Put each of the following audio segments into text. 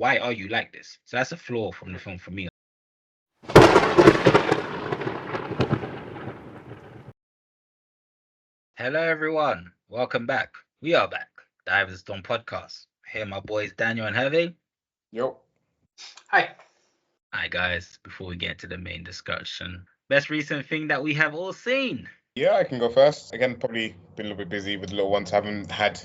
why are you like this? So that's a flaw from the film for me. Hello, everyone. Welcome back. We are back. The Ivers Dawn podcast. Here, my boys Daniel and Hervey. Yo. Hi. Hi, guys. Before we get to the main discussion, best recent thing that we have all seen. Yeah, I can go first. Again, probably been a little bit busy with the little ones. Haven't had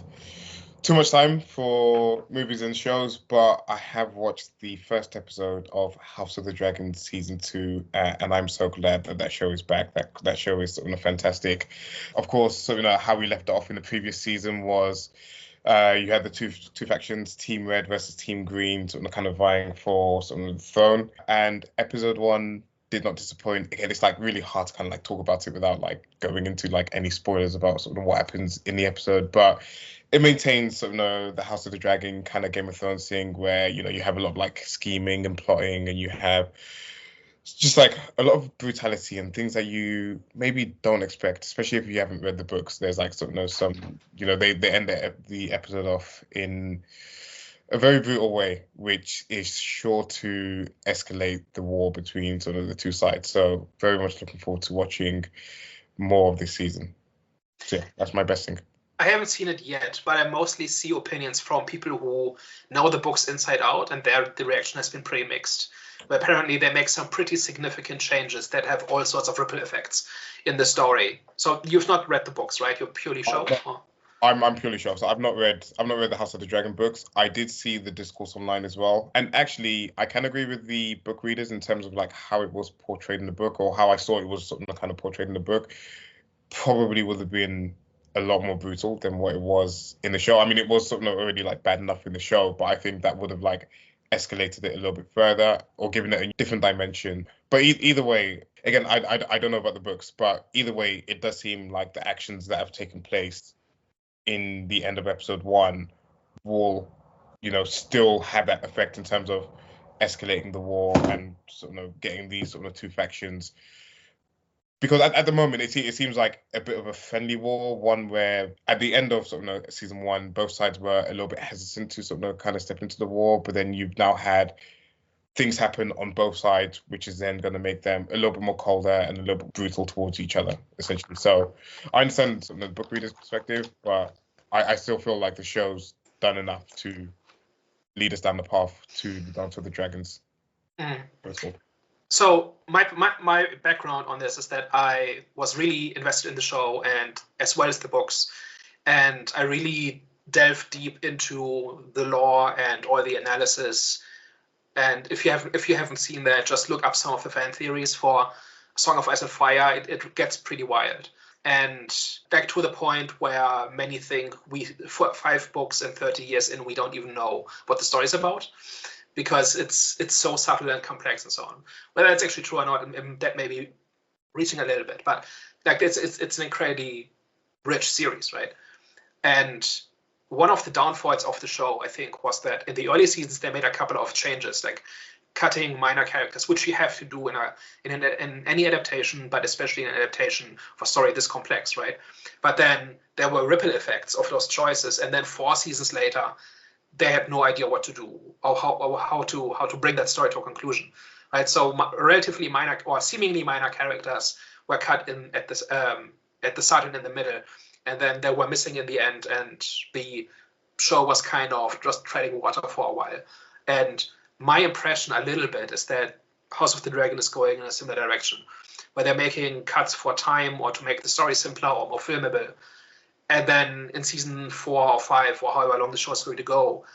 too much time for movies and shows, but I have watched the first episode of House of the Dragon season 2, and I'm so glad that show is back. That show is sort of fantastic. Of course, so how we left it off in the previous season was you had the two factions, Team Red versus Team Green, sort of kind of vying for sort of the throne. And episode 1 did not disappoint. Again, it's like really hard to kind of like talk about it without like going into like any spoilers about sort of what happens in the episode, but it maintains sort of the House of the Dragon kind of Game of Thrones thing where you have a lot of like scheming and plotting, and you have just like a lot of brutality and things that you maybe don't expect, especially if you haven't read the books. There's like sort of some they end the episode off in a very brutal way, which is sure to escalate the war between sort of the two sides. So very much looking forward to watching more of this season. So yeah, that's my best thing. I haven't seen it yet, but I mostly see opinions from people who know the books inside out, and the reaction has been pretty mixed. But apparently they make some pretty significant changes that have all sorts of ripple effects in the story. So you've not read the books, right? You're purely show? I'm purely sure. So I've not read the House of the Dragon books. I did see the discourse online as well. And actually, I can agree with the book readers in terms of like how it was portrayed in the book, or how I saw it was sort of kind of portrayed in the book. Probably would have been a lot more brutal than what it was in the show. I mean, it was sort of already like bad enough in the show, but I think that would have like escalated it a little bit further or given it a different dimension. But either way, again, I don't know about the books, but either way, it does seem like the actions that have taken place in the end of episode 1 will, still have that effect in terms of escalating the war and sort of getting these sort of two factions. Because at the moment, it seems like a bit of a friendly war, one where at the end of sort of season 1, both sides were a little bit hesitant to sort of kind of step into the war. But then you've now had things happen on both sides, which is then going to make them a little bit more colder and a little bit brutal towards each other, essentially. So I understand sort of the book reader's perspective, but I still feel like the show's done enough to lead us down the path to the Dance of the Dragons. So my background on this is that I was really invested in the show and as well as the books, and I really delved deep into the lore and all the analysis. And if you haven't seen that, just look up some of the fan theories for Song of Ice and Fire. It gets pretty wild. And back to the point where many think 5 books and 30 years in, we don't even know what the story's about, because it's so subtle and complex and so on. Whether it's actually true or not, that may be reaching a little bit, but like it's an incredibly rich series, right? And one of the downfalls of the show, I think, was that in the early seasons they made a couple of changes, like cutting minor characters, which you have to do in any adaptation, but especially in an adaptation for story this complex, right? But then there were ripple effects of those choices, and then 4 seasons later, they had no idea what to do or how to bring that story to a conclusion, right? So relatively minor or seemingly minor characters were cut in at the start and in the middle, and then they were missing in the end, and the show was kind of just treading water for a while. And my impression a little bit is that House of the Dragon is going in a similar direction, where they're making cuts for time or to make the story simpler or more filmable. And then in season 4 or 5, or however long the show is going to go,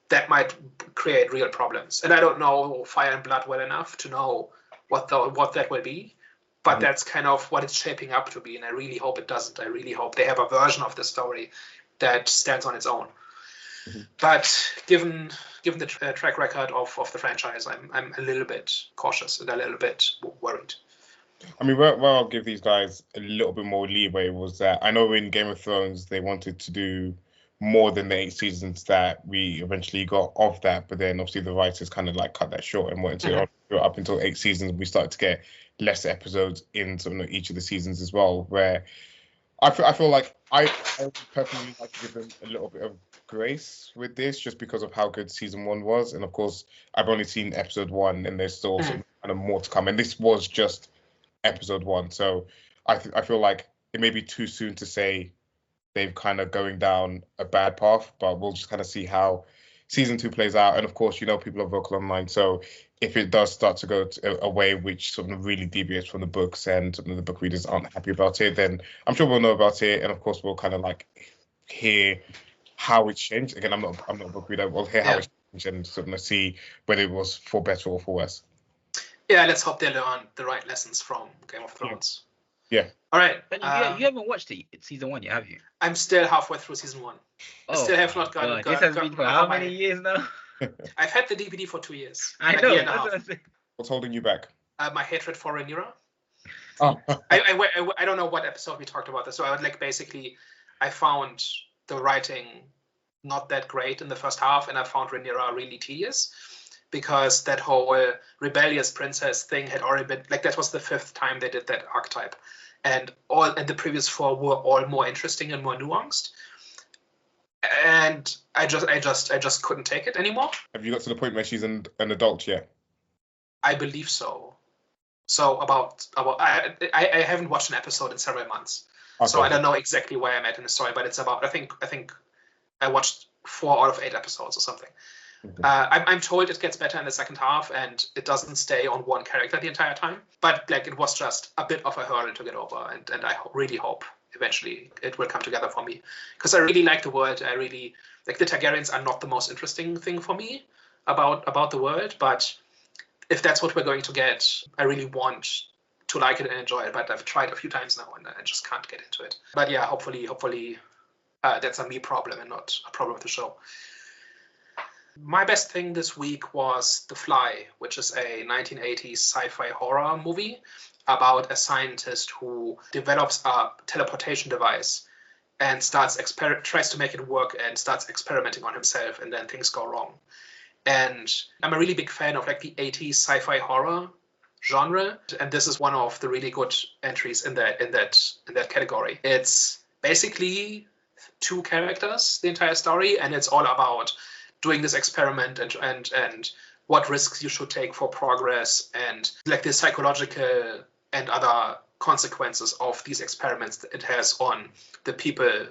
that might create real problems. And I don't know Fire and Blood well enough to know what that will be, but that's kind of what it's shaping up to be. And I really hope it doesn't. I really hope they have a version of the story that stands on its own. Mm-hmm. But given the track record of the franchise, I'm a little bit cautious and a little bit worried. I mean, where I'll give these guys a little bit more leeway was that I know in Game of Thrones they wanted to do more than the 8 seasons that we eventually got of that, but then obviously the writers kind of like cut that short and wanted to go up until 8 seasons. We started to get less episodes in sort of each of the seasons as well, where I feel like I personally like to give them a little bit of grace with this, just because of how good season 1 was, and of course I've only seen episode 1, and there's still some kind of more to come, and this was just episode 1, so I feel like it may be too soon to say they've kind of going down a bad path, but we'll just kind of see how season 2 plays out, and of course people are vocal online, so if it does start to go a way which sort of really deviates from the books and some of the book readers aren't happy about it, then I'm sure we'll know about it, and of course we'll kind of like hear how it's changed. Again, I'm not a book reader. We'll hear how it's changed and sort of see whether it was for better or for worse. Yeah, let's hope they learn the right lessons from Game of Thrones. Yeah. All right. But you haven't watched season 1 yet, have you? I'm still halfway through season 1. I still have not gotten. This has been for how many years now? I've had the DVD for 2 years. I know. That's what I'm saying. What's holding you back? My hatred for Rhaenyra. Oh. I don't know what episode we talked about this. So I found the writing not that great in the first half, and I found Rhaenyra really tedious, because that whole rebellious princess thing had already been that was the 5th time they did that archetype, and the previous 4 were all more interesting and more nuanced. And I just couldn't take it anymore. Have you got to the point where she's an adult yet? I believe so. So I haven't watched an episode in several months, so I don't know exactly where I'm at in the story. But it's about I think I watched 4 out of 8 episodes or something. Okay. I'm told it gets better in the second half, and it doesn't stay on one character the entire time. But it was just a bit of a hurdle to get over, and I really hope eventually it will come together for me, because I really like the world. I really the Targaryens are not the most interesting thing for me about the world, but if that's what we're going to get, I really want to like it and enjoy it. But I've tried a few times now, and I just can't get into it. But yeah, hopefully that's a me problem and not a problem with the show. My best thing this week was The Fly, which is a 1980s sci-fi horror movie about a scientist who develops a teleportation device and tries to make it work and starts experimenting on himself, and then things go wrong. And I'm a really big fan of the 80s sci-fi horror genre, and this is one of the really good entries in that category. It's basically 2 characters, the entire story, and it's all about doing this experiment and what risks you should take for progress, and the psychological and other consequences of these experiments that it has on the people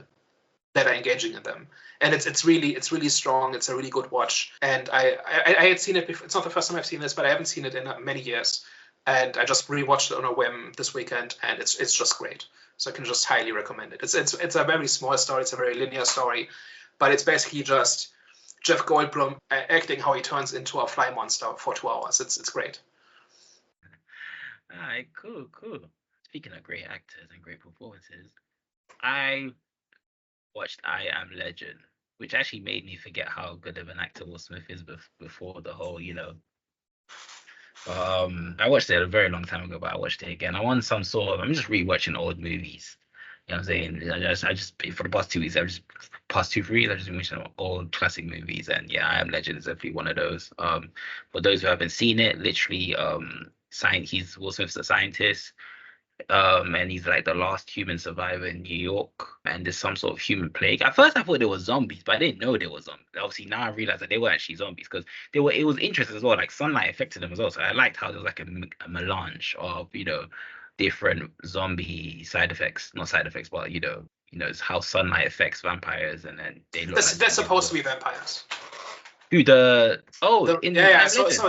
that are engaging in them. And it's really strong. It's a really good watch. And I had seen it before. It's not the first time I've seen this, but I haven't seen it in many years. And I just rewatched it on a whim this weekend, and it's just great. So I can just highly recommend it. It's a very small story. It's a very linear story, but it's basically just Jeff Goldblum acting how he turns into a fly monster for 2 hours. It's great. All right, cool. Speaking of great actors and great performances, I watched I Am Legend, which actually made me forget how good of an actor Will Smith is before the whole, I watched it a very long time ago, but I watched it again. I'm just rewatching old movies. You know what I'm saying? I just for the past 2 weeks, past 2 weeks, I've just been watching old classic movies, and yeah, I Am Legend is definitely one of those. For those who haven't seen it, literally, Will Smith's a scientist, and he's the last human survivor in New York, and there's some sort of human plague. At first, I thought they were zombies, but I didn't know they were zombies. Obviously, now I realize that they were actually zombies, because it was interesting as well. Sunlight affected them as well, so I liked how there was a melange of different zombie side effects, not side effects, but it's how sunlight affects vampires, and then they look. They're supposed to be vampires. So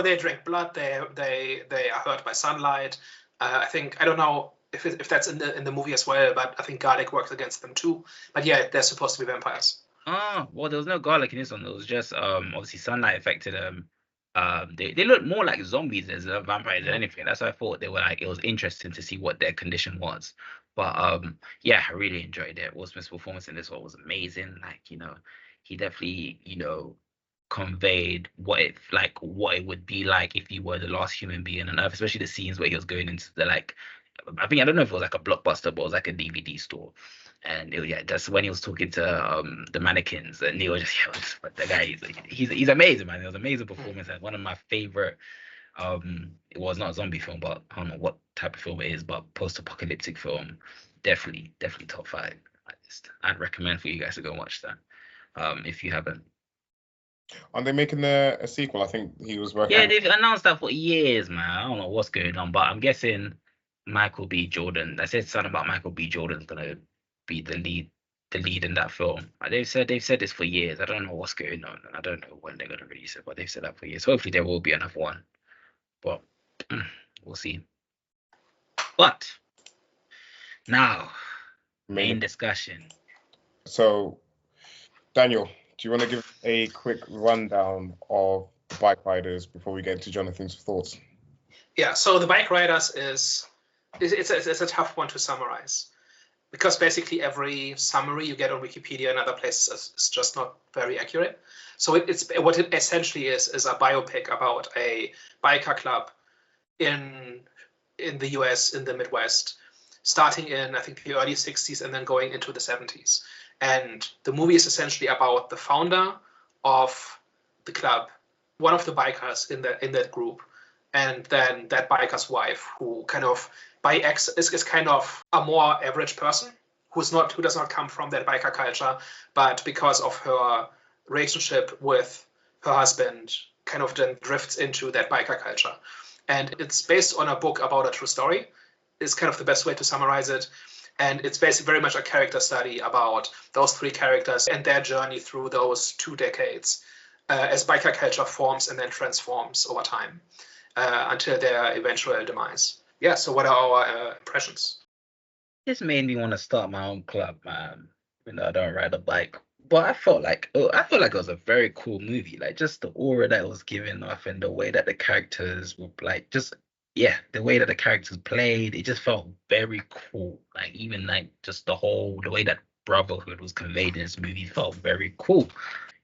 they drink blood. They are hurt by sunlight. I don't know if that's in the movie as well, but I think garlic works against them too. But yeah, they're supposed to be vampires. Oh, well, there was no garlic in this one. It was just obviously sunlight affected them. They look more like zombies as vampires than anything. That's why I thought they were it was interesting to see what their condition was. But yeah, I really enjoyed it. Will Smith's performance in this one was amazing. He definitely conveyed what it would be like if you were the last human being on Earth, especially the scenes where he was going into the I don't know if it was a blockbuster, but it was a DVD store. And just when he was talking to the mannequins, and he was just the guy, he's amazing, man. It was an amazing performance, and one of my favorite. It was not a zombie film, but I don't know what type of film it is, but post-apocalyptic film. definitely top 5. I'd recommend for you guys to go watch that. If you haven't. Aren't they making a sequel? I think he was working. Yeah, they've announced that for years, man. I don't know what's going on, but I'm guessing Michael B. Jordan. I said something about Michael B. Jordan's gonna be the lead in that film. They've said this for years. I don't know what's going on, and I don't know when they're gonna release it, but they've said that for years. Hopefully there will be another one, but we'll see. But now, main discussion. So, Daniel, do you want to give a quick rundown of the Bikeriders before we get into Jonathan's thoughts? Yeah, so the Bikeriders is a tough one to summarize, because basically every summary you get on Wikipedia and other places is just not very accurate. So it's what it essentially is a biopic about a biker club in the US, in the Midwest, starting in, I think, the early 60s and then going into the 70s. And the movie is essentially about the founder of the club, one of the bikers in that group, and then that biker's wife, who kind of is kind of a more average person who does not come from that biker culture, but because of her relationship with her husband, kind of then drifts into that biker culture. And it's based on a book about a true story, is kind of the best way to summarize it. And it's basically very much a character study about those 3 characters and their journey through those 2 decades as biker culture forms and then transforms over time until their eventual demise. Yeah, so what are our impressions? This made me want to start my own club, man. I don't ride a bike. But I felt like it was a very cool movie. Like, just the aura that was given off and the way that the characters were the way that the characters played, it just felt very cool. Like, even like just the way that brotherhood was conveyed in this movie felt very cool.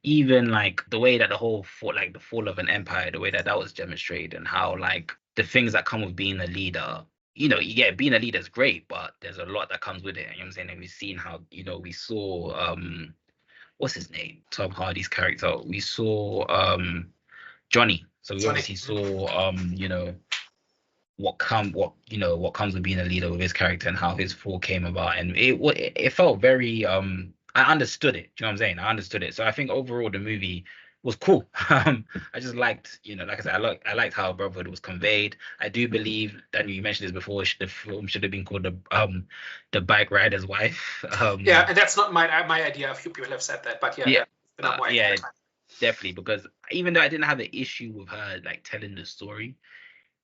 Even like the way that the fall of an empire, the way that was demonstrated, and how like the things that come with being a leader. Being a leader is great, but there's a lot that comes with it. You know what I'm saying? And we've seen how, we saw what's his name? Tom Hardy's character. We saw Johnny. So we obviously saw what comes with being a leader with his character and how his fall came about. And it felt very I understood it. Do you know what I'm saying? I understood it. So I think overall the movie was cool. I just liked, like I said, I liked how brotherhood was conveyed. I do believe, Daniel, you mentioned this before, the film should have been called the Bikerider's Wife. Yeah, and that's not my idea. A few people have said that, but yeah, definitely, because even though I didn't have an issue with her like telling the story,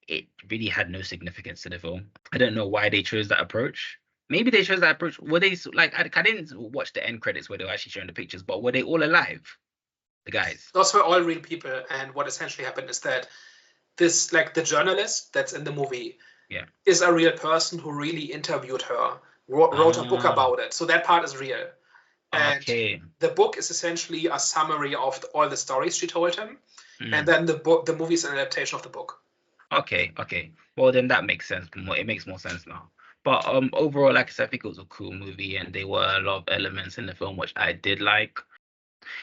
it really had no significance to the film. I don't know why they chose that approach. Maybe they chose that approach. Were they like? I didn't watch the end credits where they were actually showing the pictures, but were they all alive? The guys. Those were all real people, and what essentially happened is that this, like, the journalist that's in the movie, is a real person who really interviewed her, wrote a book about it. So that part is real. And the book is essentially a summary of all the stories she told him, and then the movie is an adaptation of the book. Okay. Well, then that makes sense. It makes more sense now. But overall, like I said, I think it was a cool movie, and there were a lot of elements in the film which I did like.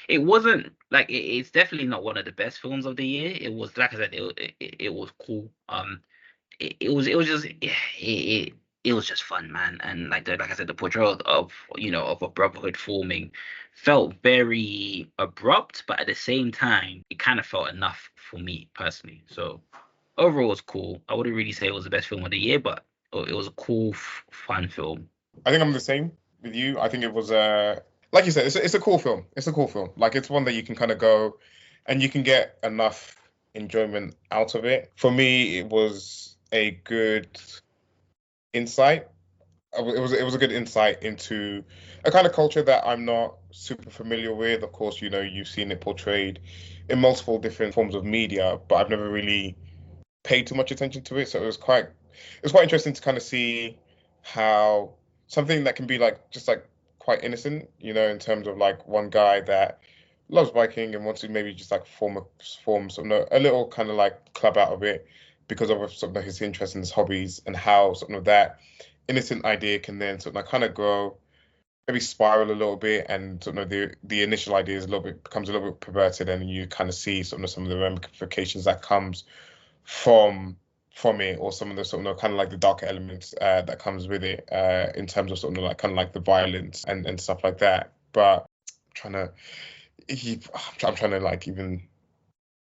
It wasn't like it's definitely not one of the best films of the year. It was, like I said, it was cool. It was just fun, man. And like I said, the portrayal of a brotherhood forming felt very abrupt, but at the same time, it kind of felt enough for me personally. So overall, it was cool. I wouldn't really say it was the best film of the year, but it was a cool, fun film. I think I'm the same with you. I think it was like you said, it's a cool film. It's a cool film. Like, it's one that you can kind of go and you can get enough enjoyment out of it. For me, it was a good insight. It was a good insight into a kind of culture that I'm not super familiar with. Of course, you've seen it portrayed in multiple different forms of media, but I've never really paid too much attention to it. So it was quite interesting to kind of see how something that can be just quite innocent, in terms of like one guy that loves biking and wants to maybe just like form a little kind of like club out of it because of sort of his interest in his hobbies, and how sort of that innocent idea can then sort of kind of grow, maybe spiral a little bit, and sort of the initial idea becomes a little bit perverted, and you kind of see sort of some of the ramifications that comes from from it, or some of the sort of kind of like the darker elements that comes with it in terms of sort of like kind of like the violence and stuff like that. But I'm trying to like even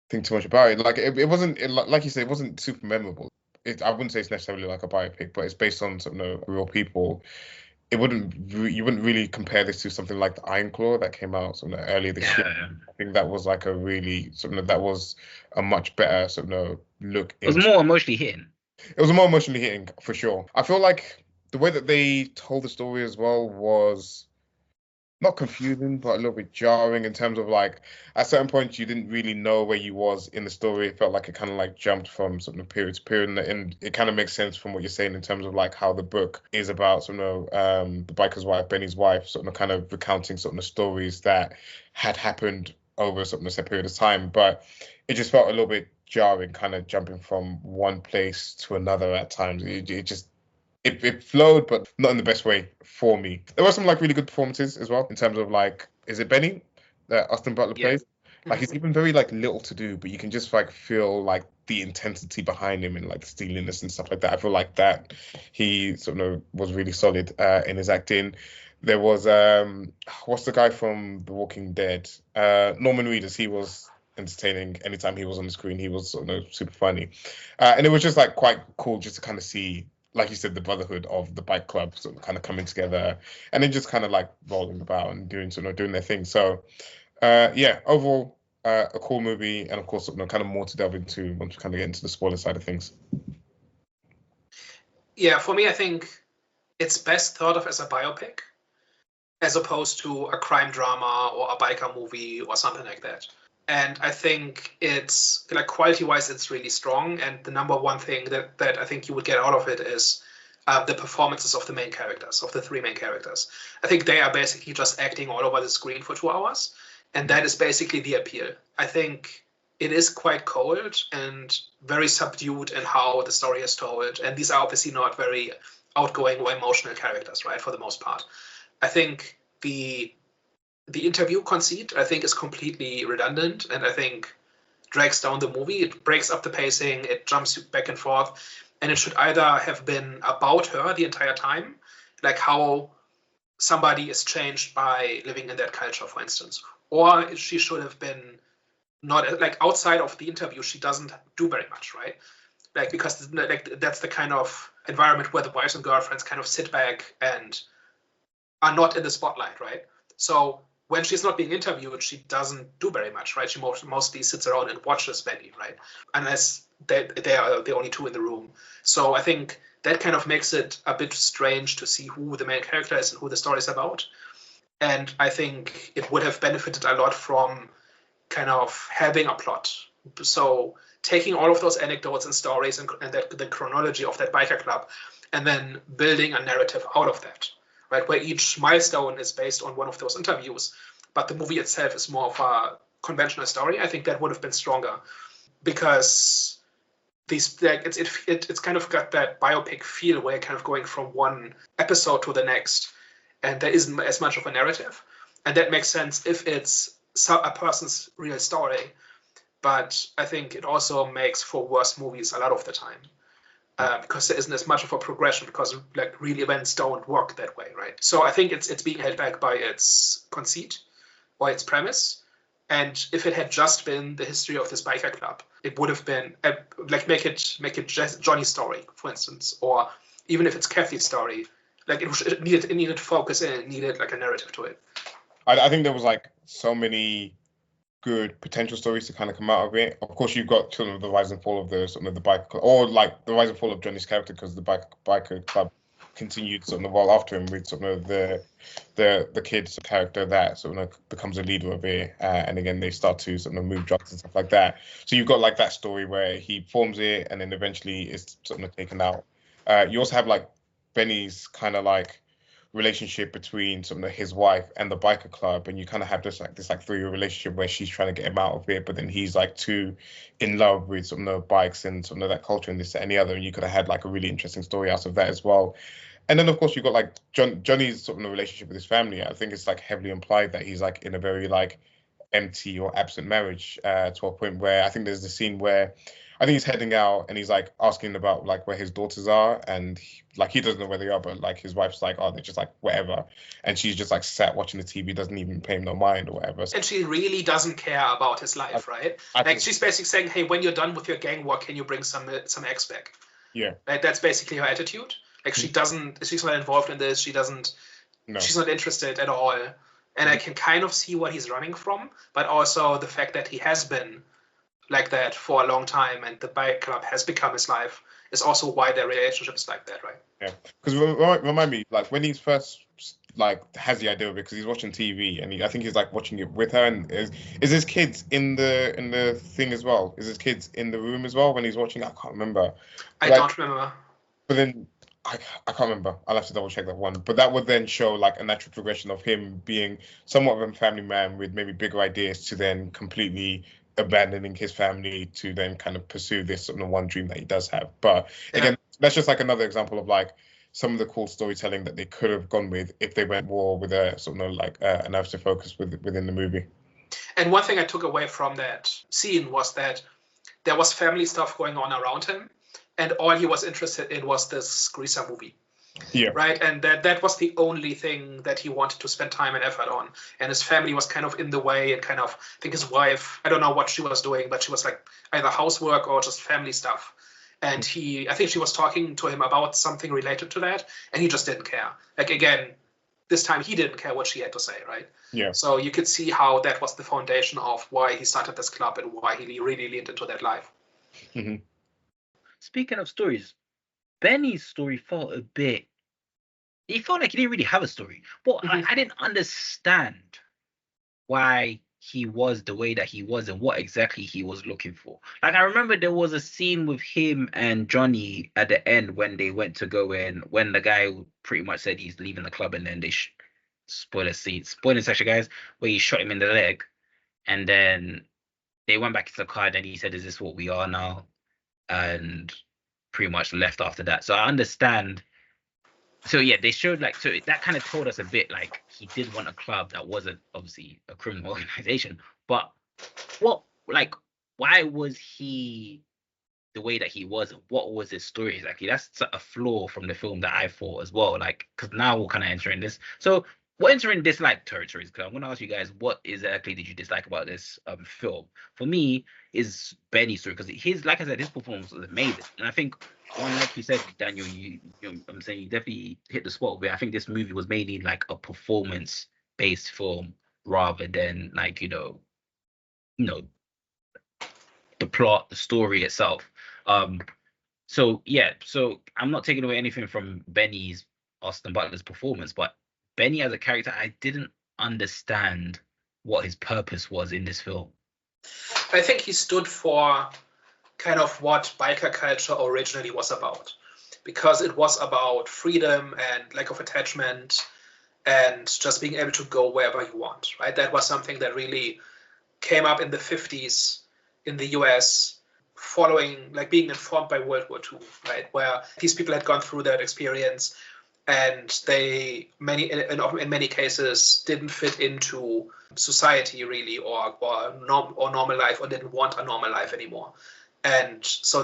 think too much about it. Like it wasn't like you said, it wasn't super memorable. I wouldn't say it's necessarily like a biopic, but it's based on sort of real people. You wouldn't really compare this to something like the Iron Claw that came out sort of earlier this year. I think that was like a really sort of that was a much better sort of look. It was more emotionally hitting. It was more emotionally hitting for sure. I feel like the way that they told the story as well was not confusing, but a little bit jarring in terms of like at certain points you didn't really know where you was in the story. It felt like it kind of like jumped from sort of period to period, and it kind of makes sense from what you're saying in terms of like how the book is about sort of the biker's wife, Benny's wife, sort of kind of recounting sort of the stories that had happened over sort of a set period of time. But it just felt a little bit jarring, kind of jumping from one place to another at times. It flowed, but not in the best way for me. There were some like really good performances as well in terms of like, is it Benny that Austin Butler plays? Like he's even very like little to do, but you can just like feel like the intensity behind him and like the steeliness and stuff like that. I feel like that he sort of was really solid in his acting. There was what's the guy from The Walking Dead? Norman Reedus. He was entertaining anytime he was on the screen. He was sort of super funny, and it was just like quite cool just to kind of see, like you said, the brotherhood of the bike club sort of kind of coming together and then just kind of like rolling about and doing their thing. So yeah, overall a cool movie, and of course kind of more to delve into once we kind of get into the spoiler side of things. Yeah, for me, I think it's best thought of as a biopic as opposed to a crime drama or a biker movie or something like that. And I think it's like quality-wise, it's really strong. And the number one thing that I think you would get out of it is the performances of the main characters, of the three main characters. I think they are basically just acting all over the screen for 2 hours. And that is basically the appeal. I think it is quite cold and very subdued in how the story is told. And these are obviously not very outgoing or emotional characters, right, for the most part. I think the interview conceit, I think, is completely redundant, and I think drags down the movie. It breaks up the pacing, it jumps back and forth, and it should either have been about her the entire time, like how somebody is changed by living in that culture, for instance, or she should have been not, like, outside of the interview, she doesn't do very much, right? Like, because like that's the kind of environment where the wives and girlfriends kind of sit back and are not in the spotlight, right? So when she's not being interviewed, she doesn't do very much, right? She mostly sits around and watches Benny, right? Unless they are the only two in the room. So I think that kind of makes it a bit strange to see who the main character is and who the story is about. And I think it would have benefited a lot from kind of having a plot. So taking all of those anecdotes and stories and the chronology of that biker club, and then building a narrative out of that, right? Where each milestone is based on one of those interviews, but the movie itself is more of a conventional story. I think that would have been stronger, because these, like, it's kind of got that biopic feel where you're kind of going from one episode to the next, and there isn't as much of a narrative, and that makes sense if it's a person's real story. But I think it also makes for worse movies a lot of the time. Because there isn't as much of a progression, because like real events don't work that way, right? So I think it's being held back by its conceit or its premise. And if it had just been the history of this biker club, it would have been like make it just Johnny's story, for instance, or even if it's Kathy's story, like it needed focus and it needed like a narrative to it. I think there was like so many good potential stories to kind of come out of it. Of course, you've got sort of the rise and fall of the biker club, or like the rise and fall of Johnny's character, because the biker club continued sort of well after him with sort of the kid's character that sort of becomes a leader of it, and again they start to sort of move drugs and stuff like that. So you've got like that story where he forms it and then eventually is sort of taken out. You also have like Benny's kind of like relationship between sort of his wife and the biker club, and you kind of have this 3-year relationship where she's trying to get him out of it, but then he's like too in love with sort of the bikes and sort of that culture and this and the other, and you could have had like a really interesting story out of that as well. And then of course you've got like Johnny's sort of the relationship with his family. I think it's like heavily implied that he's like in a very like empty or absent marriage, to a point where I think there's the scene where I think he's heading out and he's like asking about like where his daughters are, and he doesn't know where they are, but like his wife's like, oh, they're just like wherever, and she's just like sat watching the TV, doesn't even pay him no mind or whatever. And she really doesn't care about his life, right? Like she's basically saying, hey, when you're done with your gang work, can you bring some eggs back? Yeah. Like that's basically her attitude. Like she's not involved in this. She's not interested at all. And I can kind of see what he's running from, but also the fact that he has been like that for a long time and the bike club has become his life is also why their relationship is like that, right? Yeah. Because remind me, like when he's first like has the idea of it, because he's watching TV and I think he's like watching it with her, and is his kids in the thing as well? Is his kids in the room as well when he's watching? I can't remember. I don't remember. But then I can't remember. I'll have to double check that one. But that would then show like a natural progression of him being somewhat of a family man with maybe bigger ideas to then completely abandoning his family to then kind of pursue this sort of one dream that he does have. But again, that's just like another example of like some of the cool storytelling that they could have gone with if they went more with a sort of like an narrative focus within the movie. And one thing I took away from that scene was that there was family stuff going on around him, and all he was interested in was this Greaser movie. Yeah. Right. And that was the only thing that he wanted to spend time and effort on. And his family was kind of in the way, and kind of, I think his wife, I don't know what she was doing, but she was like either housework or just family stuff. And I think she was talking to him about something related to that, and he just didn't care. Like, again, this time he didn't care what she had to say, right? Yeah. So you could see how that was the foundation of why he started this club and why he really leaned into that life. Mm-hmm. Speaking of stories, Benny's story felt a bit. He felt like he didn't really have a story. But I didn't understand why he was the way that he was and what exactly he was looking for. Like, I remember there was a scene with him and Johnny at the end when they went to go in, when the guy pretty much said he's leaving the club, and then they spoiler section, guys, where he shot him in the leg, and then they went back to the car, and he said, "Is this what we are now?" And pretty much left after that. So I understand. So yeah, they showed like, so that kind of told us a bit like he did want a club that wasn't obviously a criminal organization. But why was he the way that he was? What was his story exactly? That's a flaw from the film that I thought as well. Like, because now we're kind of entering this. So we're entering dislike territories. Because I'm going to ask you guys, what exactly did you dislike about this film? For me, is Benny's story, because his, like I said, his performance was amazing, and I think, like you said, Daniel, I'm saying you definitely hit the spot. Where I think this movie was mainly like a performance-based film rather than like the plot, the story itself. So I'm not taking away anything from Benny's Austin Butler's performance, but Benny as a character, I didn't understand what his purpose was in this film. I think he stood for kind of what biker culture originally was about, because it was about freedom and lack of attachment and just being able to go wherever you want, right? That was something that really came up in the 50s in the US, following, like, being informed by World War II, right? Where these people had gone through that experience, and they in many cases didn't fit into society really, or normal life, or didn't want a normal life anymore. And so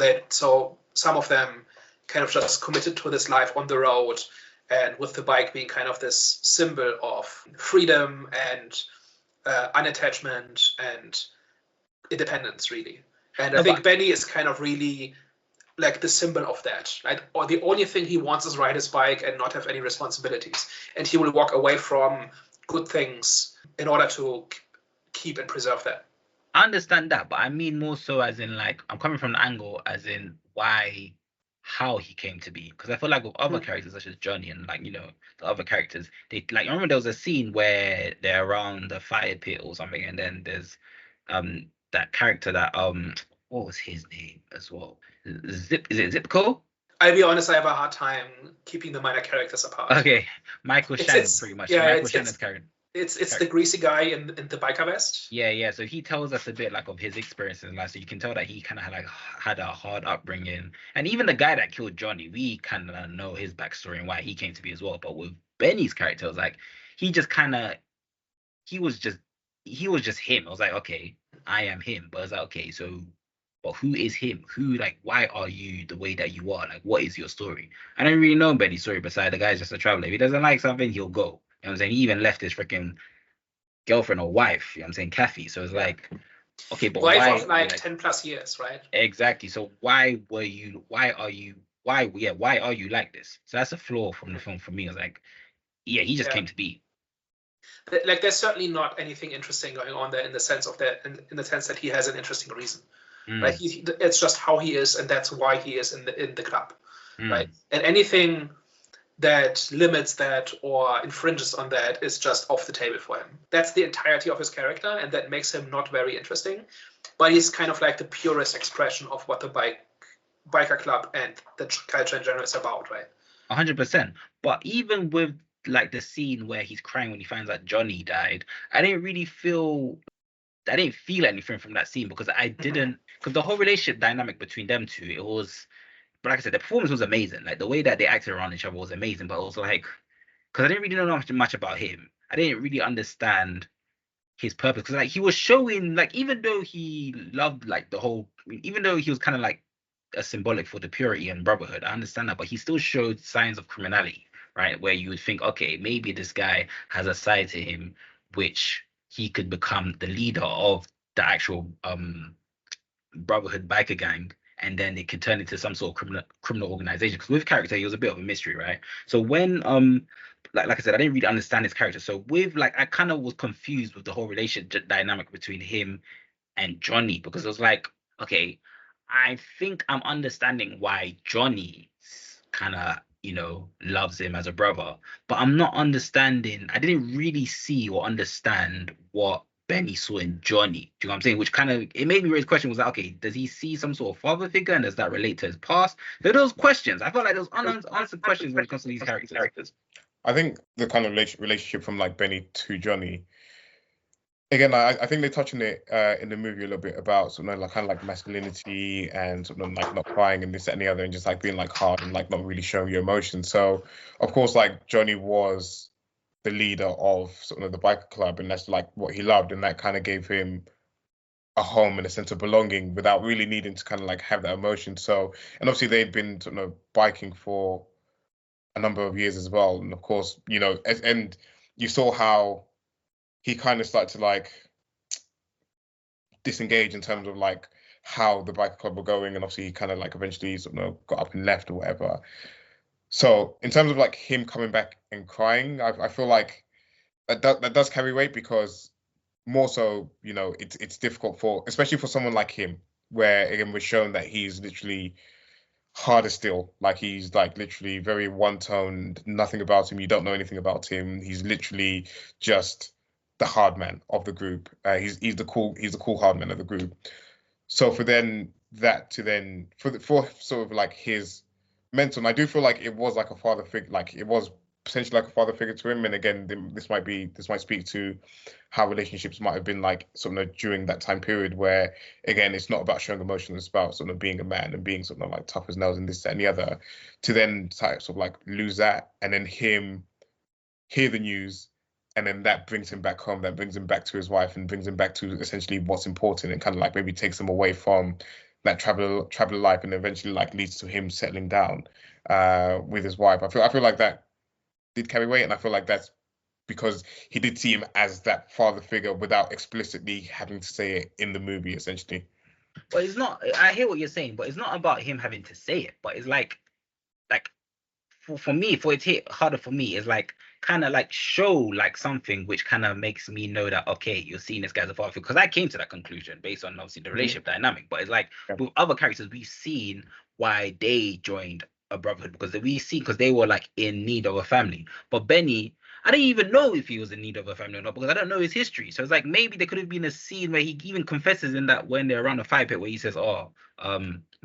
some of them kind of just committed to this life on the road, and with the bike being kind of this symbol of freedom and unattachment and independence, really. And I think Benny is kind of really like the symbol of that, right? Or the only thing he wants is ride his bike and not have any responsibilities, and he will walk away from good things in order to keep and preserve that. I understand that, but I mean more so as in, like, I'm coming from the angle as in how he came to be, because I feel like with other characters such as Johnny and like the other characters, they, like, I remember there was a scene where they're around the fire pit or something, and then there's that character that what was his name as well? Is it Zipco? I'll be honest, I have a hard time keeping the minor characters apart. Okay, Michael Shannon, pretty much. Yeah, Michael Shannon's character. It's the greasy guy in the biker vest. Yeah. So he tells us a bit like of his experiences in life. So you can tell that he kind of had a hard upbringing. And even the guy that killed Johnny, we kind of know his backstory and why he came to be as well. But with Benny's character, it was like he was just him. I was like, okay, I am him. But it's like, okay, so but who is him? Who, like, why are you the way that you are? Like, what is your story? I don't really know Benny's story besides the guy's just a traveler. If he doesn't like something, he'll go. You know what I'm saying? He even left his freaking girlfriend or wife, you know what I'm saying, Kathy. So it's like, okay, but Wife why? of like 10 plus years, right? Exactly. So why are you like this? So that's a flaw from the film for me. I was like, yeah, he just came to be. Like, there's certainly not anything interesting going on there in the sense of that, in the sense that he has an interesting reason. Right? It's just how he is, and that's why he is in the club, right? And anything that limits that or infringes on that is just off the table for him. That's the entirety of his character, and that makes him not very interesting. But he's kind of like the purest expression of what the biker club and the culture in general is about, right? 100%. But even with like the scene where he's crying when he finds out Johnny died, I didn't feel anything from that scene because because the whole relationship dynamic between them two, it was, but like I said, the performance was amazing. Like the way that they acted around each other was amazing, but also like, because I didn't really know much about him. I didn't really understand his purpose because like he was showing, like, even though he loved like even though he was kind of like a symbolic for the purity and brotherhood, I understand that, but he still showed signs of criminality, right? Where you would think, okay, maybe this guy has a side to him which he could become the leader of the actual brotherhood biker gang, and then it could turn into some sort of criminal organization. Because with character, he was a bit of a mystery, right? So when like I said, I didn't really understand his character. So with like, I kind of was confused with the whole relationship dynamic between him and Johnny, because it was like, okay, I think I'm understanding why Johnny kind of, loves him as a brother, but I'm not understanding. I didn't really see or understand what Benny saw in Johnny. Do you know what I'm saying? Which kind of, it made me raise question, was like, okay, does he see some sort of father figure, and does that relate to his past? There are those questions. I felt like those unanswered questions when it comes to these characters. I think the kind of relationship from like Benny to Johnny, again, I think they touch on it in the movie a little bit about sort of like kind of like masculinity and sort of like not crying and this, that, and the other, and just like being like hard and like not really showing your emotions. So of course, like Johnny was the leader of sort of the biker club, and that's like what he loved, and that kind of gave him a home and a sense of belonging without really needing to kind of like have that emotion. So, and obviously they'd been sort of biking for a number of years as well, and of course, and you saw how he kind of started to like disengage in terms of like how the biker club were going, and obviously he kind of like eventually sort of got up and left or whatever. So in terms of like him coming back and crying, I feel like that does carry weight, because more so, it's difficult especially for someone like him, where again we're shown that he's literally harder still. Like he's like literally very one-toned, nothing about him. You don't know anything about him. He's literally just the hard man of the group. He's the cool hard man of the group. So for sort of like his mental, and I do feel like it was like a father figure, like it was potentially like a father figure to him. And again, this might speak to how relationships might have been like sort of during that time period, where again it's not about showing emotion, it's about sort of being a man and being sort of like tough as nails and this, that, and the other, to then sort of like lose that, and then him hear the news, and then that brings him back home, that brings him back to his wife, and brings him back to essentially what's important, and kind of like maybe takes him away from that traveler life, and eventually like leads to him settling down with his wife. I feel like that did carry weight, and I feel like that's because he did see him as that father figure without explicitly having to say it in the movie, essentially. But it's not, I hear what you're saying, but it's not about him having to say it, but it's like for me, for it to hit harder for me, is like kind of like show like something which kind of makes me know that, okay, you're seeing this guy as a father figure, because I came to that conclusion based on obviously the relationship dynamic. But it's like with other characters, we've seen why they joined a brotherhood, because they were like in need of a family. But Benny, I didn't even know if he was in need of a family or not, because I don't know his history. So it's like maybe there could have been a scene where he even confesses in that, when they're around the fire pit, where he says, "Oh,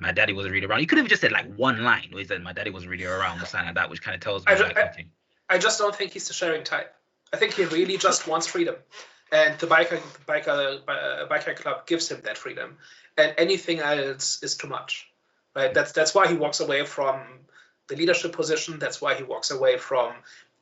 my daddy wasn't really around." He could have just said like one line where he said, "My daddy wasn't really around," or something like that, which kind of tells me I just don't think he's the sharing type. I think he really just wants freedom, and the biker club gives him that freedom, and anything else is too much. Right? That's why he walks away from the leadership position. That's why he walks away from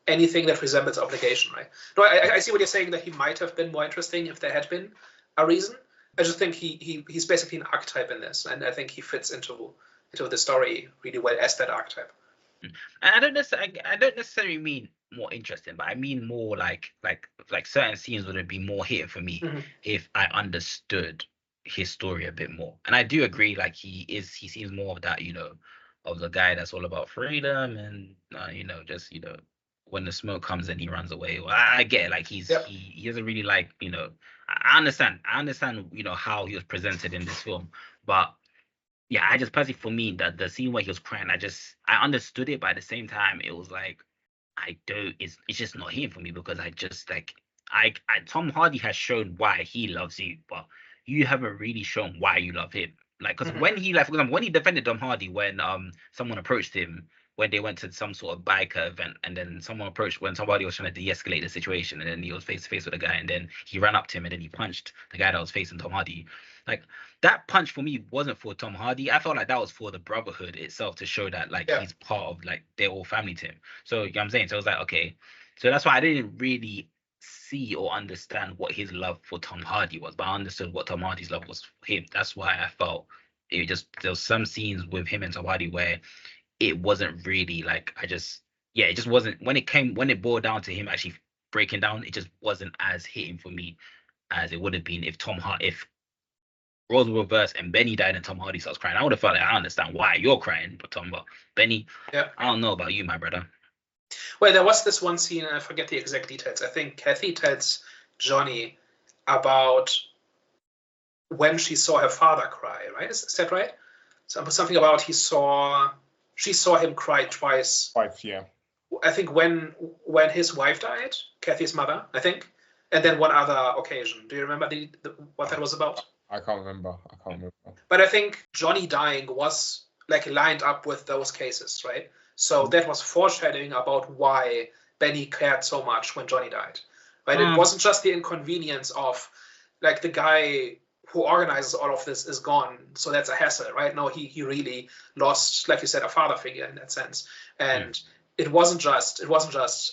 anything that resembles obligation. Right? No, I see what you're saying, that he might have been more interesting if there had been a reason. I just think he's basically an archetype in this, and I think he fits into the story really well as that archetype. I don't necessarily mean more interesting, but I mean more like certain scenes would be more hitting for me if I understood his story a bit more. And I do agree, like he seems more of that, of the guy that's all about freedom and just when the smoke comes in he runs away. Well, I get it, like he doesn't really like, I understand how he was presented in this film, but yeah, I just personally, for me, the scene where he was crying, I understood it, but at the same time, it was like it's just not him for me, because I just like Tom Hardy has shown why he loves you, but you haven't really shown why you love him. Like, because when he, like, for example, when he defended Tom Hardy, when someone approached him when they went to some sort of biker event, and then someone approached when somebody was trying to de-escalate the situation, and then he was face to face with a guy, and then he ran up to him, and then he punched the guy that was facing Tom Hardy. Like, that punch for me wasn't for Tom Hardy. I felt like that was for the brotherhood itself, to show that like he's part of, like, they're all family to him. So you know what I'm saying? So I was like, okay. So that's why I didn't really see or understand what his love for Tom Hardy was, but I understood what Tom Hardy's love was for him. That's why I felt there was some scenes with him and Tom Hardy where it wasn't really like, it just wasn't, when it boiled down to him actually breaking down, it just wasn't as hitting for me as it would have been if roles were reversed and Benny died and Tom Hardy starts crying. I would have felt like, I understand why you're crying, but Benny, I don't know about you, my brother. Well, there was this one scene, and I forget the exact details. I think Kathy tells Johnny about when she saw her father cry, right? Is that right? Something about she saw him cry twice. Twice, yeah. I think when his wife died, Kathy's mother, I think, and then one other occasion. Do you remember what that was about? I can't remember. But I think Johnny dying was like lined up with those cases, right? So that was foreshadowing about why Benny cared so much when Johnny died, right? It wasn't just the inconvenience of, like, the guy who organizes all of this is gone, so that's a hassle, right? No, he really lost, like you said, a father figure in that sense, and it wasn't just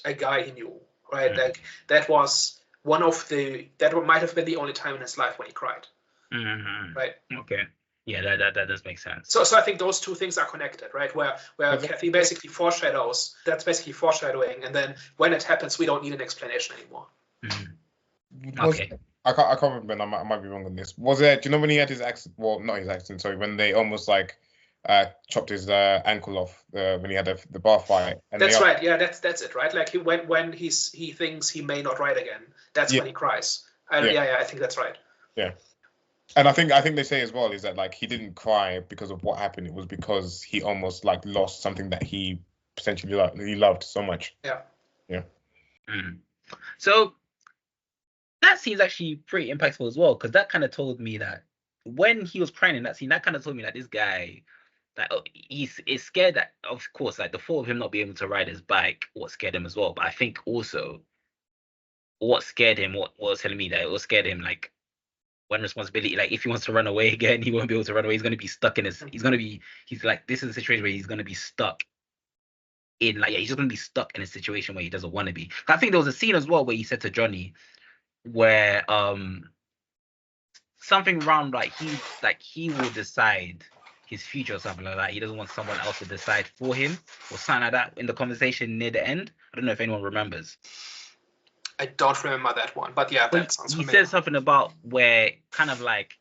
a guy he knew, right? Like, that was that might have been the only time in his life when he cried. Right. Okay. Yeah, that does make sense. So I think those two things are connected, right? Where Kathy basically foreshadows, that's basically foreshadowing, and then when it happens, we don't need an explanation anymore. Okay. I can't remember. I might be wrong on this. Was it? Do you know when he had his accident? Well, not his accident. Sorry, when they almost like chopped his ankle off when he had the bar fight. And that's right. Yeah, that's it, right? Like when he thinks he may not ride again, that's when he cries. I think that's right. Yeah. And I think they say as well is that, like, he didn't cry because of what happened. It was because he almost, like, lost something that he potentially loved so much. Yeah. So that scene's actually pretty impactful as well, because that kind of told me that when he was crying in that scene, that kind of told me that this guy, that he's scared, that, of course, like, the thought of him not being able to ride his bike, what scared him as well. But I think also what scared him, what was telling me that it was scared him, like, when responsibility, like, if he wants to run away again, he won't be able to run away. He's going to be stuck in he's like, this is a situation where he's going to be stuck in, like, he's just going to be stuck in a situation where he doesn't want to be. I think there was a scene as well where he said to Johnny, where something around, like, he will decide his future or something like that. He doesn't want someone else to decide for him or something like that, in the conversation near the end. I don't know if anyone remembers. I don't remember that one, but yeah, that sounds familiar. He said something about where kind of like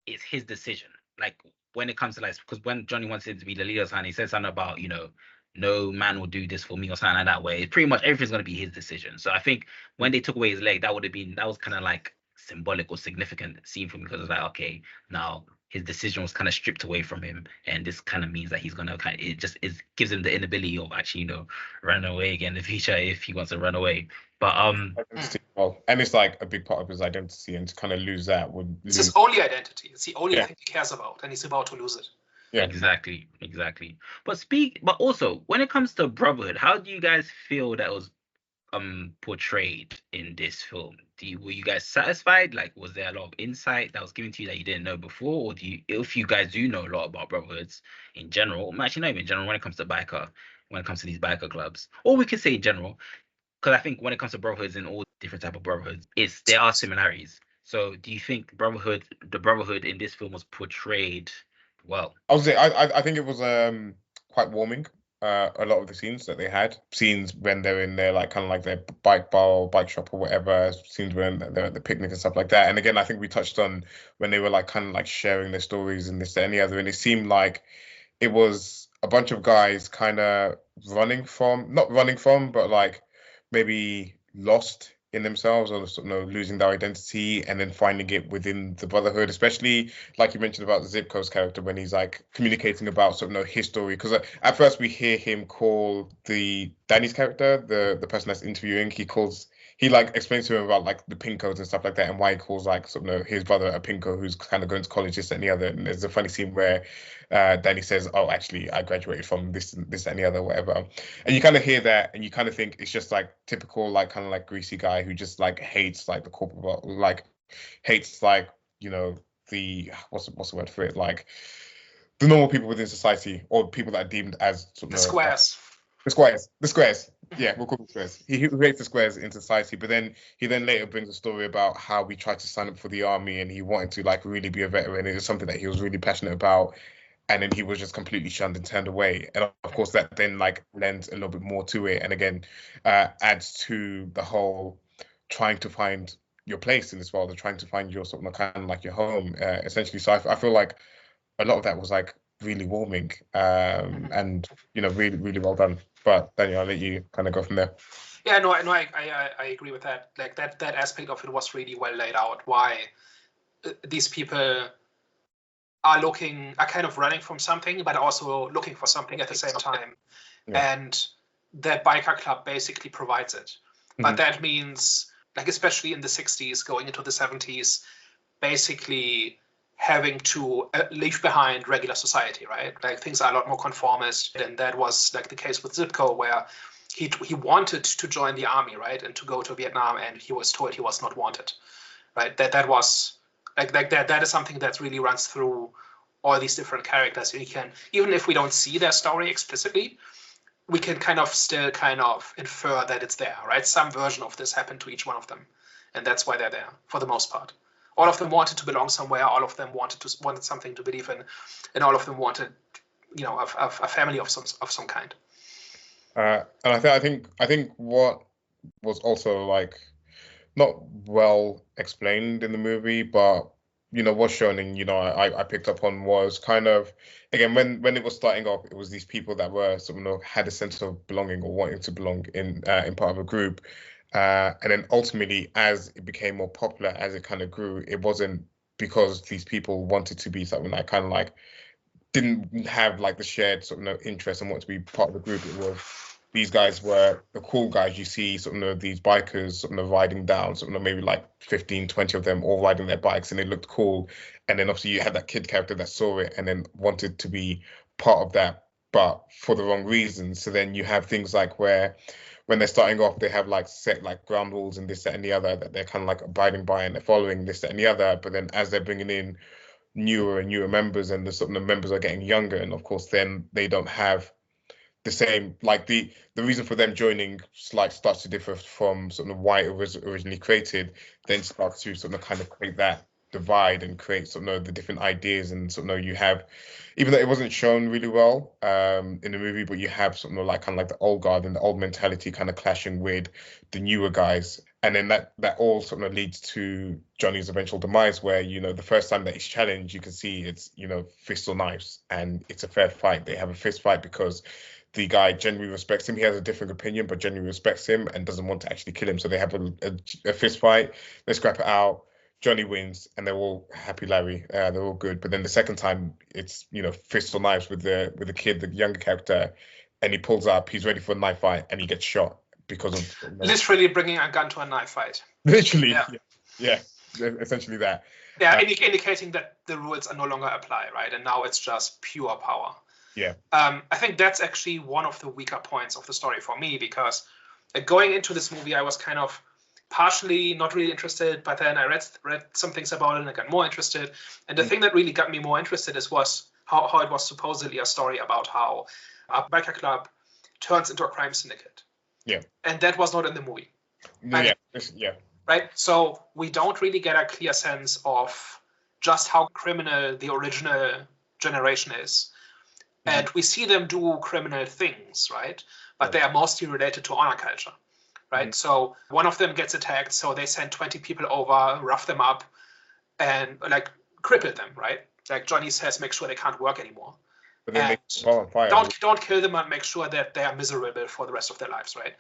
it's his decision, like, when it comes to, like, because when Johnny wanted to be the leader, and he said something about, no man will do this for me or something like that, where it's pretty much everything's going to be his decision. So I think when they took away his leg, that was kind of like symbolic or significant scene for me, because it's like, okay, now his decision was kind of stripped away from him, and this kind of means that he's gonna it gives him the inability of actually run away again in the future if he wants to run away. But well, and it's like a big part of his identity, and to kind of lose that it's his only identity. It's the only thing he cares about, and he's about to lose it. Yeah, exactly. But also, when it comes to brotherhood, how do you guys feel that was portrayed in this film? Were you guys satisfied? Like, was there a lot of insight that was given to you that you didn't know before? Or if you guys do know a lot about brotherhoods in general, actually not even in general, when it comes to these biker clubs, or we could say in general, because I think when it comes to brotherhoods and all different type of brotherhoods, there are similarities. So do you think the brotherhood in this film was portrayed well? I would say I think it was quite warming. A lot of the scenes that they had, scenes when they're in their like kind of like their bike bar or bike shop or whatever, scenes when they're at the picnic and stuff like that. And again, I think we touched on when they were like kind of like sharing their stories and this, that, and the other. And it seemed like it was a bunch of guys kind of not running from, but like maybe lost in themselves or sort of losing their identity and then finding it within the brotherhood, especially like you mentioned about the Zipco's character when he's like communicating about sort of his story. Because at first we hear him call the Danny's character, the person that's interviewing, he like explains to him about like the pin codes and stuff like that and why he calls like sort of his brother a pinko who's kind of going to college, this and the other. And there's a funny scene where Danny says, "Oh, actually, I graduated from this and the other, whatever." And you kind of hear that, and you kind of think it's just like typical, like kind of like greasy guy who just like hates like the corporate world, like hates like the what's the word for it, like the normal people within society or people that are deemed as sort of The squares. The squares. Yeah, we'll call them squares. He hates the squares in society, but then he later brings a story about how we tried to sign up for the army and he wanted to like really be a veteran. It was something that he was really passionate about, and then he was just completely shunned and turned away. And of course, that then like lends a little bit more to it, and again, adds to the whole trying to find your place in this world, or trying to find your sort of kind of like your home, essentially. So I feel like a lot of that was like really warming, and really really well done. But Daniel, I'll let you kind of go from there. Yeah, no, I agree with that. Like that aspect of it was really well laid out. Why these people are kind of running from something, but also looking for something at the same time. Yeah. And that biker club basically provides it. But that means, like especially in the 60s, going into the 70s, basically having to leave behind regular society, right? Like things are a lot more conformist, and that was like the case with Zipco, where he wanted to join the army, right, and to go to Vietnam, and he was told he was not wanted, right? That was like that is something that really runs through all these different characters. We can, even if we don't see their story explicitly, we can still infer that it's there, right? Some version of this happened to each one of them, and that's why they're there for the most part. All of them wanted to belong somewhere. All of them wanted something to believe in, and all of them wanted, a family of some kind. And I think what was also like not well explained in the movie, but was shown and I picked up on was kind of, again, when it was starting off, it was these people that were sort of had a sense of belonging or wanting to belong in part of a group. And then ultimately, as it became more popular, as it kind of grew, it wasn't because these people wanted to be something that kind of like didn't have like the shared sort of interest and want to be part of the group. It was these guys were the cool guys. You see sort of these bikers sort of riding down, sort of maybe like 15, 20 of them all riding their bikes, and they looked cool. And then obviously you had that kid character that saw it and then wanted to be part of that, but for the wrong reasons. So then you have things like where when they're starting off, they have like set like ground rules and this, that, and the other that they're kind of like abiding by and they're following this, that, and the other. But then as they're bringing in newer and newer members and the sort of the members are getting younger, and of course then they don't have the same, like the reason for them joining starts to differ from sort of why it was originally created, then starts to sort of kind of create that divide and create sort of the different ideas. And sort of you have, even though it wasn't shown really well in the movie, but you have sort of like kind of like the old guard and the old mentality kind of clashing with the newer guys. And then that all sort of leads to Johnny's eventual demise, where the first time that he's challenged, you can see it's fists or knives, and it's a fair fight. They have a fist fight because the guy genuinely respects him. He has a different opinion, but genuinely respects him and doesn't want to actually kill him. So they have a fist fight. They scrap it out. Johnny wins, and they're all happy Larry. They're all good. But then the second time, it's fists or knives with the kid, the younger character, and he pulls up. He's ready for a knife fight, and he gets shot because of literally bringing a gun to a knife fight. Literally, yeah, essentially that. Yeah, indicating that the rules are no longer apply, right? And now it's just pure power. Yeah. I think that's actually one of the weaker points of the story for me, because going into this movie, I was kind of partially not really interested, but then I read some things about it and I got more interested. And the thing that really got me more interested was how it was supposedly a story about how a biker club turns into a crime syndicate. Yeah. And that was not in the movie. Yeah. right? So we don't really get a clear sense of just how criminal the original generation is. And we see them do criminal things, right? But they are mostly related to honor culture, right? So one of them gets attacked, so they send 20 people over, rough them up, and like cripple them, right? Like Johnny says, make sure they can't work anymore. But then don't kill them and make sure that they are miserable for the rest of their lives, right?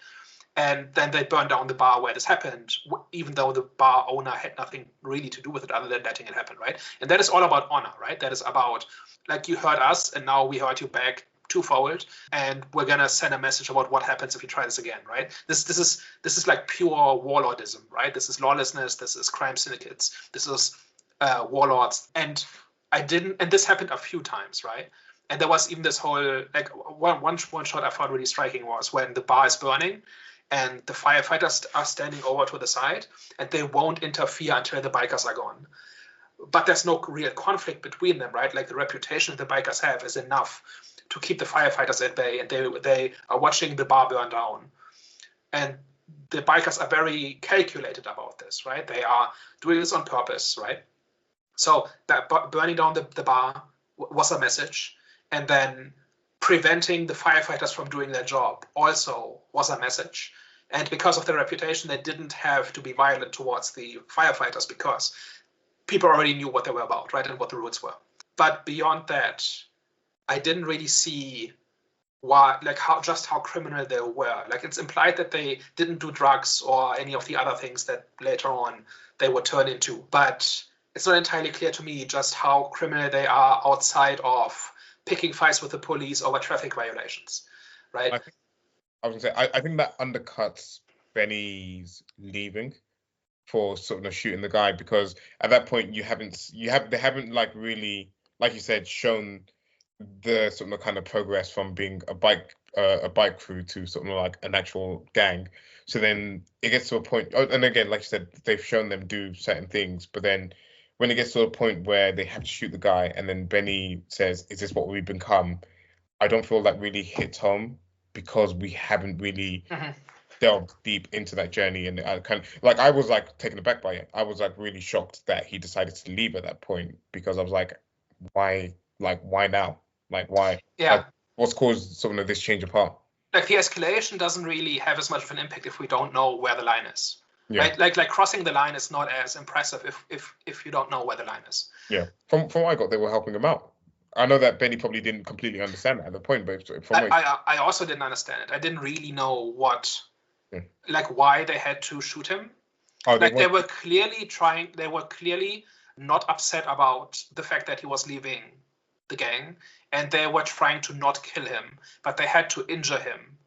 And then they burn down the bar where this happened, even though the bar owner had nothing really to do with it other than letting it happen, right? And that is all about honor, right? That is about, like, you heard us and now we heard you back twofold, and we're gonna send a message about what happens if you try this again, right? This is like pure warlordism, right? This is lawlessness. This is crime syndicates. This is warlords. And this happened a few times, right? And there was even this whole, like, one shot I found really striking was when the bar is burning and the firefighters are standing over to the side and they won't interfere until the bikers are gone. But there's no real conflict between them, right? Like, the reputation the bikers have is enough to keep the firefighters at bay, and they are watching the bar burn down. And the bikers are very calculated about this, right? They are doing this on purpose, right? So that burning down the bar was a message. And then preventing the firefighters from doing their job also was a message. And because of their reputation, they didn't have to be violent towards the firefighters because people already knew what they were about, right, and what the rules were. But beyond that, I didn't really see how criminal they were. Like, it's implied that they didn't do drugs or any of the other things that later on they would turn into. But it's not entirely clear to me just how criminal they are outside of picking fights with the police over traffic violations, right? I think that undercuts Benny's leaving for sort of shooting the guy, because at that point they haven't like really, like you said, shown the sort of kind of progress from being a bike crew to sort of like an actual gang. So then it gets to a point, and again, like you said, they've shown them do certain things, but then when it gets to a point where they have to shoot the guy, and then Benny says, "Is this what we've become?" I don't feel that really hits home, because we haven't really delved deep into that journey. And I I was like taken aback by it. I was like really shocked that he decided to leave at that point, because I was like, why now? Like, why? Yeah. Like, what's caused sort of this change of heart? Like, the escalation doesn't really have as much of an impact if we don't know where the line is. Yeah. Right? Like crossing the line is not as impressive if you don't know where the line is. Yeah. From what I got, they were helping him out. I know that Benny probably didn't completely understand that at the point, but I also didn't understand it. I didn't really know why they had to shoot him. They were clearly not upset about the fact that he was leaving the gang, and they were trying to not kill him, but they had to injure him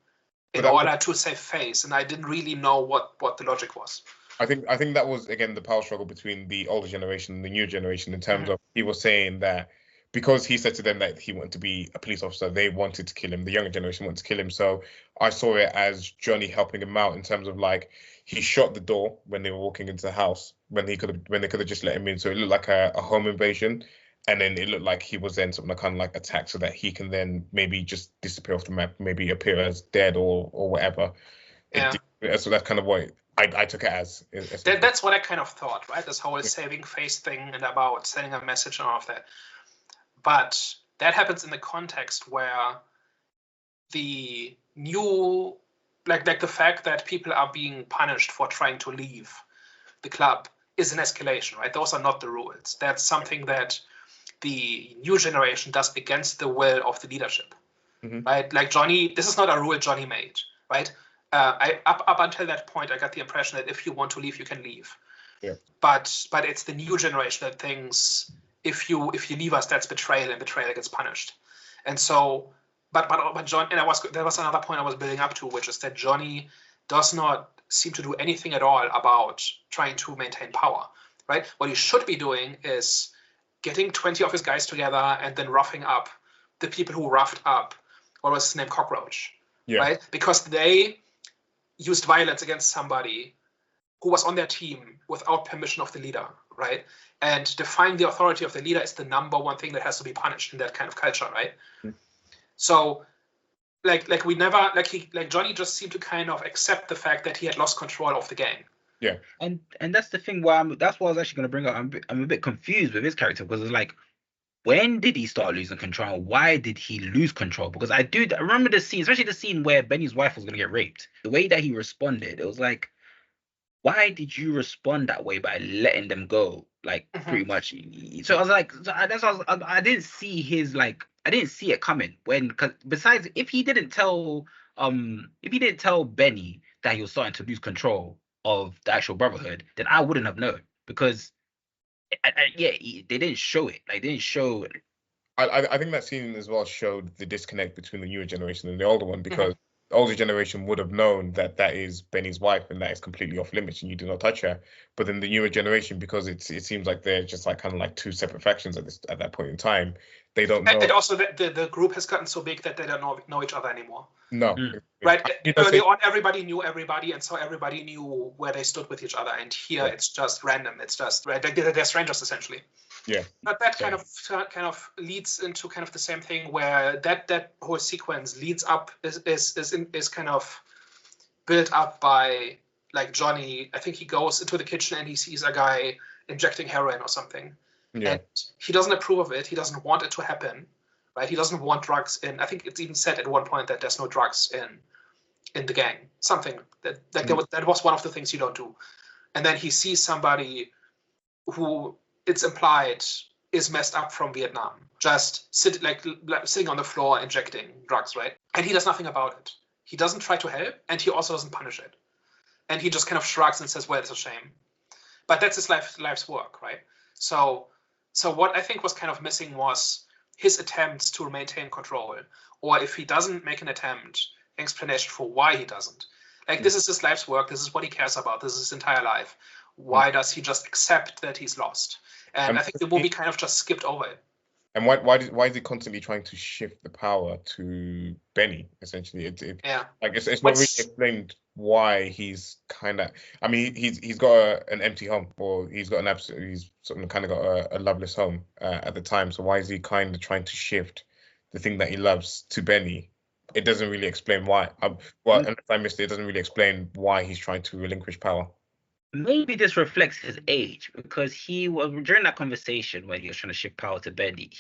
in order to save face, and I didn't really know what the logic was. I think that was, again, the power struggle between the older generation and the new generation, in terms of, he was saying that because he said to them that he wanted to be a police officer, they wanted to kill him. The younger generation wanted to kill him. So I saw it as Johnny helping him out, in terms of, like, he shot the door when they were walking into the house, when they could have just let him in. So it looked like a home invasion. And then it looked like he was then sort of kind of like attacked, so that he can then maybe just disappear off the map, maybe appear as dead or whatever. Yeah. So that's kind of what I took it as. That's what I kind of thought, right? This whole saving face thing and about sending a message and all of that. But that happens in the context where the new, like the fact that people are being punished for trying to leave the club is an escalation, right? Those are not the rules. That's something that the new generation does against the will of the leadership, right? Like Johnny, this is not a rule Johnny made, right? Up until that point, I got the impression that if you want to leave, you can leave. Yeah. But it's the new generation that thinks if you leave us, that's betrayal, and betrayal gets punished. And so, but John, and there was another point I was building up to, which is that Johnny does not seem to do anything at all about trying to maintain power, right? What he should be doing is getting 20 of his guys together and then roughing up the people who roughed up, what was his name, Cockroach, right? Because they used violence against somebody who was on their team without permission of the leader, right? And defying the authority of the leader is the number one thing that has to be punished in that kind of culture, right? So, Johnny just seemed to kind of accept the fact that he had lost control of the gang, Yeah. And that's the thing where that's what I was actually going to bring up. I'm a bit confused with his character because it's like, when did he start losing control? Why did he lose control? Because I remember the scene, especially the scene where Benny's wife was going to get raped. The way that he responded, it was like, why did you respond that way by letting them go? Like pretty much. So I was like, that's what I didn't see his like, I didn't see it coming because besides, if he didn't tell Benny that he was starting to lose control of the actual brotherhood, then I wouldn't have known because they didn't show it. Like they didn't show. I think that scene as well showed the disconnect between the newer generation and the older one, because the older generation would have known that that is Benny's wife and that is completely off limits and you do not touch her. But then the newer generation, because it seems like they're just like kind of like two separate factions at that point in time, they don't know. And also the group has gotten so big that they don't know each other anymore. No. Right. Early on, everybody knew everybody, and so everybody knew where they stood with each other. And here, it's just random. It's just right. They're strangers essentially. Yeah. But that kind of leads into kind of the same thing where that whole sequence leads up is kind of built up by like Johnny. I think he goes into the kitchen and he sees a guy injecting heroin or something. Yeah. And he doesn't approve of it. He doesn't want it to happen. Right? He doesn't want drugs in. I think it's even said at one point that there's no drugs in the gang. Something that was one of the things you don't do. And then he sees somebody who it's implied is messed up from Vietnam, just sitting on the floor injecting drugs, right? And he does nothing about it. He doesn't try to help, and he also doesn't punish it. And he just kind of shrugs and says, "Well, it's a shame." But that's his life's work, right? So what I think was kind of missing was his attempts to maintain control, or if he doesn't make an attempt, explanation for why he doesn't. Like, this is his life's work. This is what he cares about. This is his entire life. Why does he just accept that he's lost? And I think the movie kind of just skipped over it. And why is he constantly trying to shift the power to Benny? Essentially, it's not really explained why he's kind of. I mean, he's got an empty home, or he's got he's sort of kind of got a loveless home at the time. So why is he kind of trying to shift the thing that he loves to Benny? It doesn't really explain why. Unless I missed it, it doesn't really explain why he's trying to relinquish power. Maybe this reflects his age, because he was during that conversation when he was trying to shift power to Benny.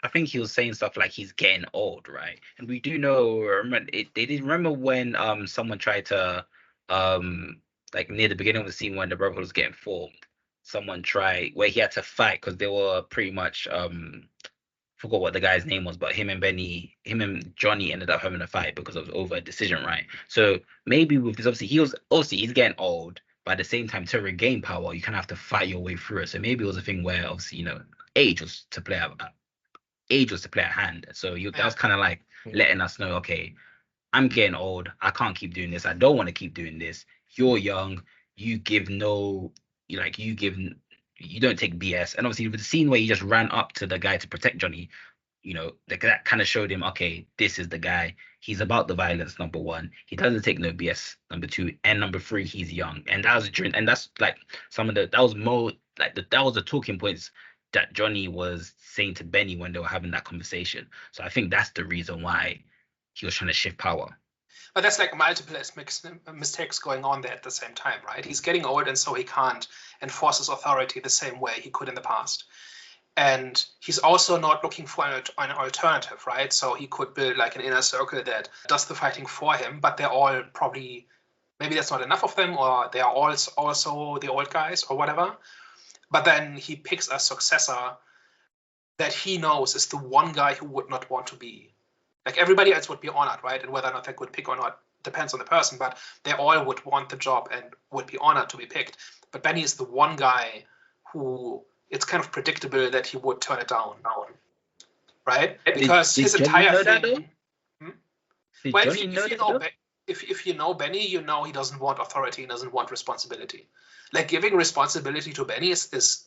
I think he was saying stuff like he's getting old, right? And we do know. They didn't remember when someone tried to like near the beginning of the scene when the brother was getting formed. Someone tried where he had to fight because they were pretty much forgot what the guy's name was, but him and Johnny ended up having a fight because of over a decision, right? So maybe with this, obviously he's getting old. But at the same time, to regain power, you kind of have to fight your way through it. So maybe it was a thing where, obviously, age was to play a hand. So that was kind of like letting us know, okay, I'm getting old. I can't keep doing this. I don't want to keep doing this. You're young. You don't take BS. And obviously, with the scene where he just ran up to the guy to protect Johnny, that kind of showed him, okay, this is the guy. He's about the violence, number one. He doesn't take no BS, number two. And number three, he's young. And that was like that was the talking points that Johnny was saying to Benny when they were having that conversation. So I think that's the reason why he was trying to shift power. But that's like multiple mistakes going on there at the same time, right? He's getting old, and so he can't enforce his authority the same way he could in the past. And he's also not looking for an alternative, right? So he could build like an inner circle that does the fighting for him, but they're all probably, maybe that's not enough of them, or they are all also the old guys or whatever. But then he picks a successor that he knows is the one guy who would not want to be. Like, everybody else would be honored, right? And whether or not they could pick or not depends on the person, but they all would want the job and would be honored to be picked. But Benny is the one guy who it's kind of predictable that he would turn it down, right? Because his entire thing. Well, if you know Benny, you know he doesn't want authority, he doesn't want responsibility. Like, giving responsibility to Benny is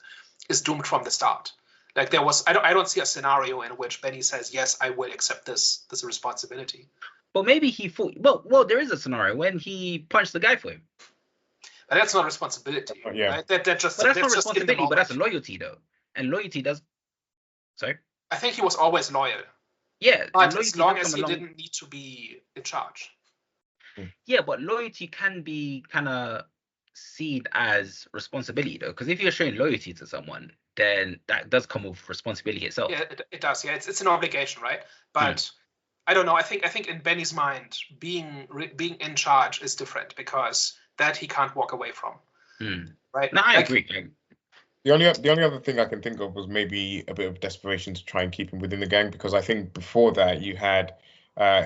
doomed from the start. Like, I don't see a scenario in which Benny says, yes, I will accept this responsibility. But maybe he thought, well, there is a scenario when he punched the guy for him. But that's not responsibility, right? That's not responsibility, but that's loyalty, though. And loyalty does. Sorry? I think he was always loyal. Yeah. But as long as he didn't need to be in charge. Yeah, but loyalty can be kind of seen as responsibility though, because if you're showing loyalty to someone, then that does come with responsibility itself. Yeah, it does. Yeah, it's an obligation, right? But I don't know. I think in Benny's mind, being in charge is different because that he can't walk away from. Right? No, I agree. The only other thing I can think of was maybe a bit of desperation to try and keep him within the gang, because I think before that you had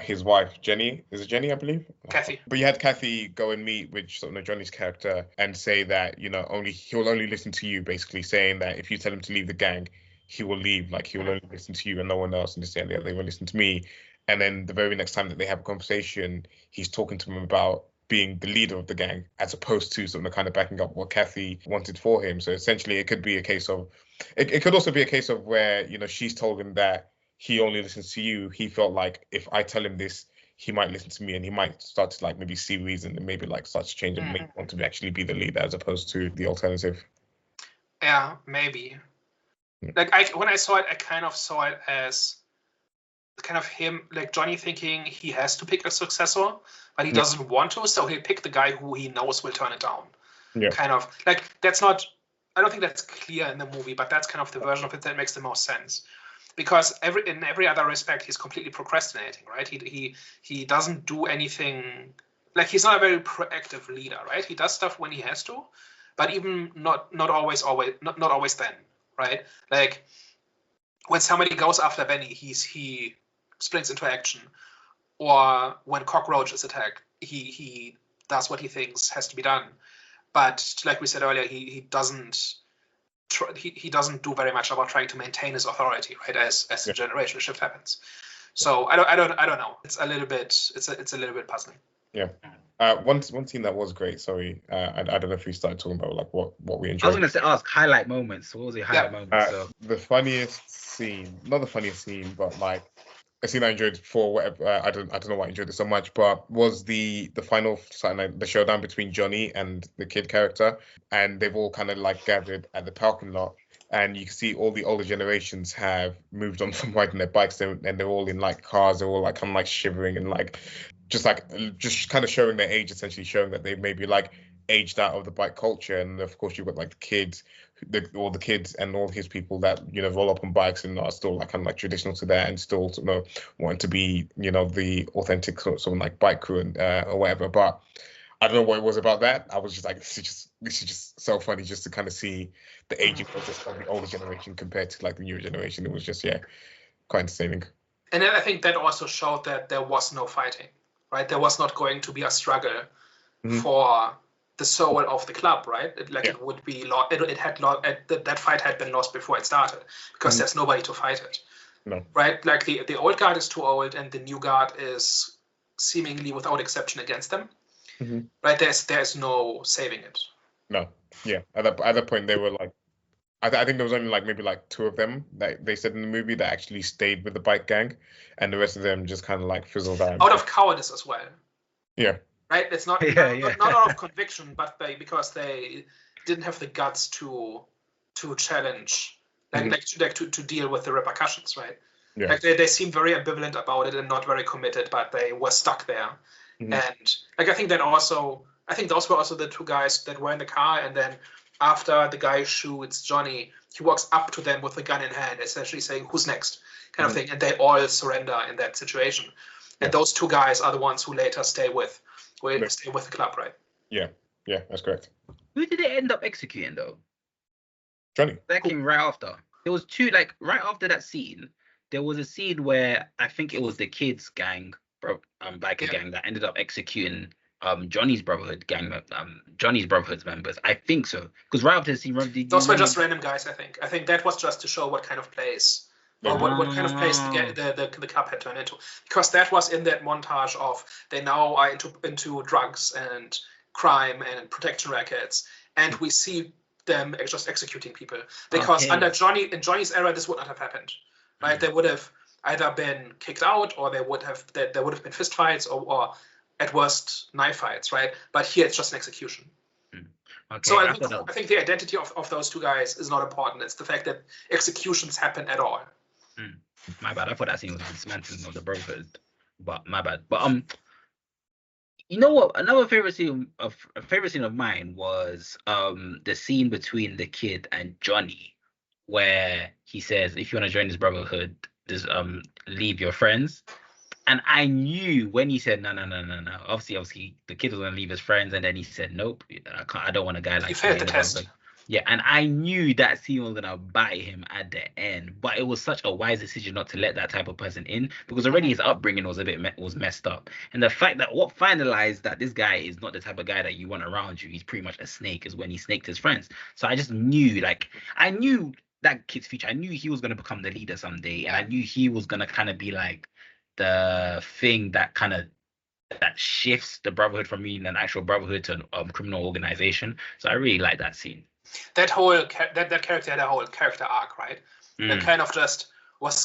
his wife Jenny. Is it Jenny, I believe? Kathy. But you had Kathy go and meet with sort of Johnny's character and say that, you know, he'll only listen to you, basically saying that if you tell him to leave the gang, he will leave. Like, he will only listen to you and no one else, and they won't listen to me. And then the very next time that they have a conversation, he's talking to him about being the leader of the gang, as opposed to sort of kind of backing up what Kathy wanted for him. So essentially, it could be a case of, it could also be a case of where, you know, she's told him that he only listens to you. He felt like if I tell him this, he might listen to me and he might start to like maybe see reason and maybe like start to change and maybe want to actually be the leader as opposed to the alternative. Yeah, maybe. Like when I saw it, I kind of saw it as kind of him, like Johnny thinking he has to pick a successor, but he doesn't want to, so he'll pick the guy who he knows will turn it down. Yeah. Kind of like that's not. I don't think that's clear in the movie, but that's kind of the version of it that makes the most sense. Because in every other respect, he's completely procrastinating, right? He doesn't do anything. Like, he's not a very proactive leader, right? He does stuff when he has to, but even not always then, right? Like, when somebody goes after Benny, he springs into action, or when Cockroach is attacked, he does what he thinks has to be done. But like we said earlier, he doesn't do very much about trying to maintain his authority, right? As the generation shift happens. So I don't know. It's a little bit puzzling. Yeah. One scene that was great. Sorry, I don't know if we started talking about like what we enjoyed. I was gonna ask highlight moments. What was your highlight moment? The funniest scene, not the funniest scene, but like a scene I enjoyed for whatever. I don't know why I enjoyed it so much, but was the final the showdown between Johnny and the kid character, and they've all kind of like gathered at the parking lot. And you can see all the older generations have moved on from riding their bikes, and they're all in like cars. They're all like kind of like shivering and like just kind of showing their age, essentially showing that they maybe like aged out of the bike culture. And of course, you've got like all the kids and all his people that, you know, roll up on bikes and are still like kind of like traditional to that and still, you know, want to be, you know, the authentic sort of like bike crew and or whatever. But I don't know what it was about that. I was just like, this is just so funny just to kind of see the aging process of the older generation compared to like the newer generation. It was just quite entertaining. And then I think that also showed that there was no fighting, right? There was not going to be a struggle for the soul of the club, right? It would be that fight had been lost before it started because there's nobody to fight it. No. Right? Like the old guard is too old and the new guard is seemingly without exception against them. Right? There's no saving it. No. Yeah. At that point they were like, I think there was only like maybe like two of them that they said in the movie that actually stayed with the bike gang, and the rest of them just kind of like fizzled out. Out of cowardice as well. Yeah. Right? It's not out of conviction, but because they didn't have the guts to challenge, to deal with the repercussions, right? Yeah. Like they seem very ambivalent about it and not very committed, but they were stuck there. And like I think those were also the two guys that were in the car, and then after the guy shoots Johnny, he walks up to them with a gun in hand, essentially saying, "Who's next?" kind of thing, and they all surrender in that situation. And those two guys are the ones who later stay with the club, right? Yeah, that's correct. Who did it end up executing though? Johnny. That came right after. There was two, like right after that scene. There was a scene where I think it was the kids gang, biker gang that ended up executing Johnny's Brotherhood's members. I think so, because right after the scene, those were just random guys. I think that was just to show what kind of place. Or what kind of place the club had turned into, because that was in that montage of they now are into drugs and crime and protection rackets, and we see them just executing people because under Johnny's era this would not have happened, right? They would have either been kicked out or there would have been fist fights or at worst knife fights, right? But here it's just an execution. Okay, so I think the identity of those two guys is not important. It's the fact that executions happen at all. My bad. I thought that scene was dismantling of the Brotherhood, but my bad. But You know what? Another favorite scene of mine was the scene between the kid and Johnny, where he says, "If you want to join this brotherhood, just leave your friends." And I knew when he said no, no, no, no, no. Obviously, the kid was gonna leave his friends, and then he said, "Nope, I can't. I don't want a guy You like you failed in the the test. brotherhood." Yeah, and I knew that scene was gonna bite him at the end, but it was such a wise decision not to let that type of person in because already his upbringing was a bit was messed up, and the fact that what finalized that this guy is not the type of guy that you want around you, he's pretty much a snake, is when he snaked his friends. So I just knew, like, I knew that kid's future. I knew he was gonna become the leader someday, and I knew he was gonna kind of be like the thing that kind of that shifts the brotherhood from being an actual brotherhood to a criminal organization. So I really like that scene. That whole that character had a whole character arc, right? That Mm, kind of just was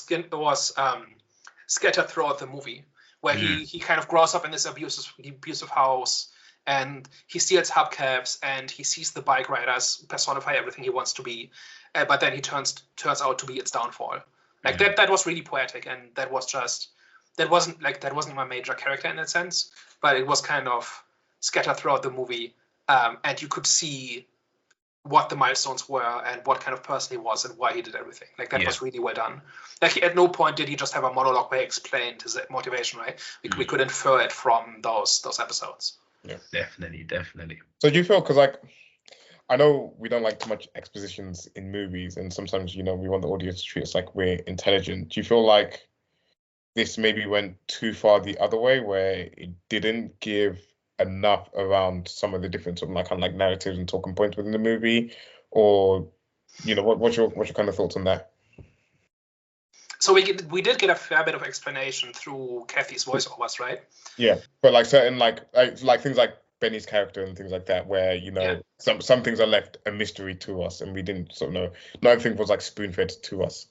scattered throughout the movie, where mm, he kind of grows up in this abusive house, and he steals hubcaps, and he sees the bike riders personify everything he wants to be, but then he turns out to be its downfall. Like mm. that was really poetic, and that wasn't my major character in that sense, but it was kind of scattered throughout the movie, and you could see what the milestones were and what kind of person he was and why he did everything. Like that Yeah. was really well done. Like at no point did he just have a monologue where he explained his motivation, right? We could infer it from those episodes. Yeah. Definitely. So do you feel, because like I know we don't like too much expositions in movies, and sometimes we want the audience to treat us like we're intelligent. Do you feel like this maybe went too far the other way, where it didn't give enough around some of the different sort of like kind of like narratives and talking points within the movie, or what's your kind of thoughts on that? So we did get a fair bit of explanation through Kathy's voiceovers, right? Yeah, but like certain like things like Benny's character and things like that, where Yeah. some things are left a mystery to us, and we didn't sort of know. Not everything was like spoon fed to us.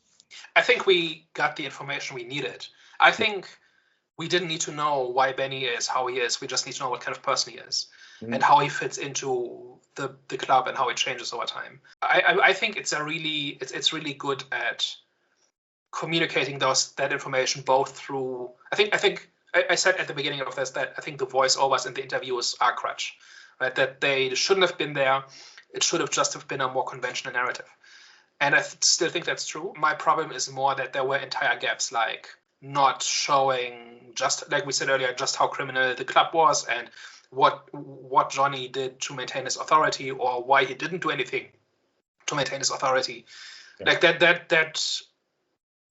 I think we got the information we needed. I think we didn't need to know why Benny is how he is. We just need to know what kind of person he is and how he fits into the club and how it changes over time. I think it's really good at communicating that information both through. I said at the beginning of this that I think the voiceovers and the interviews are crutch, right? That they shouldn't have been there. It should have just have been a more conventional narrative. And I still think that's true. My problem is more that there were entire gaps, like not showing, just like we said earlier, just how criminal the club was and what Johnny did to maintain his authority, or why he didn't do anything to maintain his authority. Yeah. Like that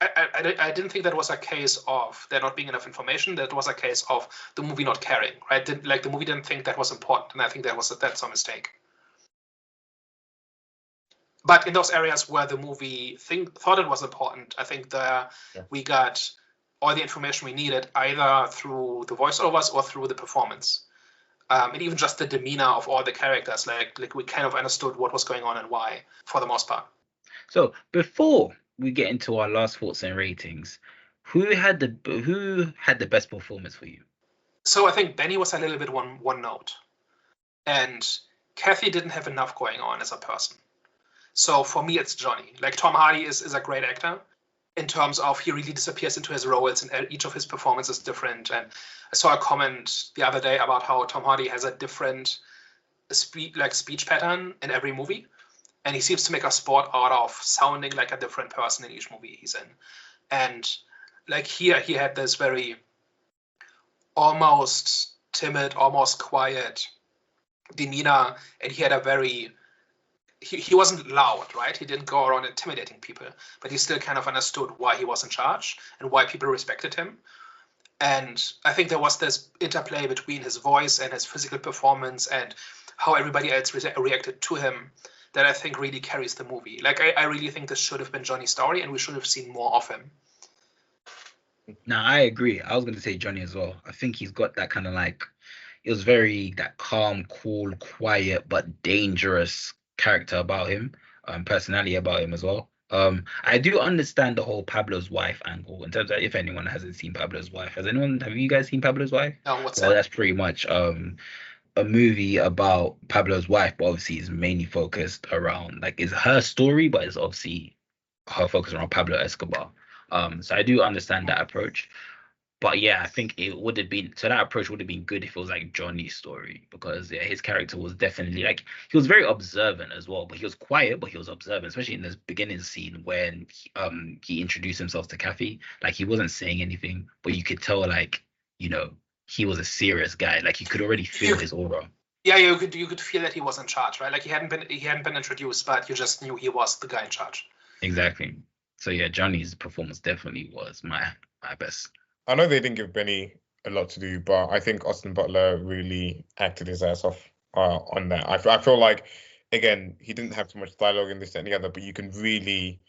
I didn't think that was a case of there not being enough information. That was a case of the movie not caring, right? The movie didn't think that was important, and I think that's a mistake. But in those areas where the movie thought it was important, I think we got all the information we needed, either through the voiceovers or through the performance. And even just the demeanor of all the characters, like we kind of understood what was going on and why, for the most part. So before we get into our last thoughts and ratings, who had the best performance for you? So I think Benny was a little bit one note, and Kathy didn't have enough going on as a person. So for me, it's Johnny. Like Tom Hardy is a great actor in terms of he really disappears into his roles, and each of his performances is different. And I saw a comment the other day about how Tom Hardy has a different speech pattern in every movie, and he seems to make a sport out of sounding like a different person in each movie he's in. And like here, he had this very almost timid, almost quiet demeanor, and he had a very he wasn't loud, right? He didn't go around intimidating people, but he still kind of understood why he was in charge and why people respected him. And I think there was this interplay between his voice and his physical performance and how everybody else reacted to him that I think really carries the movie. Like, I really think this should have been Johnny's story, and we should have seen more of him. No, I agree. I was going to say Johnny as well. I think he's got that kind of like, it was very that calm, cool, quiet, but dangerous character about him, personality about him as well. I do understand the whole Pablo's wife angle in terms of, if anyone hasn't seen Pablo's wife, have you guys seen Pablo's wife? No, what's Well, that? that's pretty much a movie about Pablo's wife, but obviously is mainly focused around like it's her story, but it's obviously her focus around Pablo Escobar. So I do understand that approach. But yeah, I think it would have been so that approach would have been good if it was like Johnny's story because yeah, his character was definitely like he was very observant as well, but he was quiet, but he was observant, especially in this beginning scene when he introduced himself to Kathy. Like he wasn't saying anything, but you could tell like he was a serious guy. Like you could already feel his aura. Yeah, you could feel that he was in charge, right? Like he hadn't been introduced, but you just knew he was the guy in charge. Exactly. So yeah, Johnny's performance definitely was my best. I know they didn't give Benny a lot to do, but I think Austin Butler really acted his ass off on that. I feel like, again, he didn't have too much dialogue in this and the other, but you can really,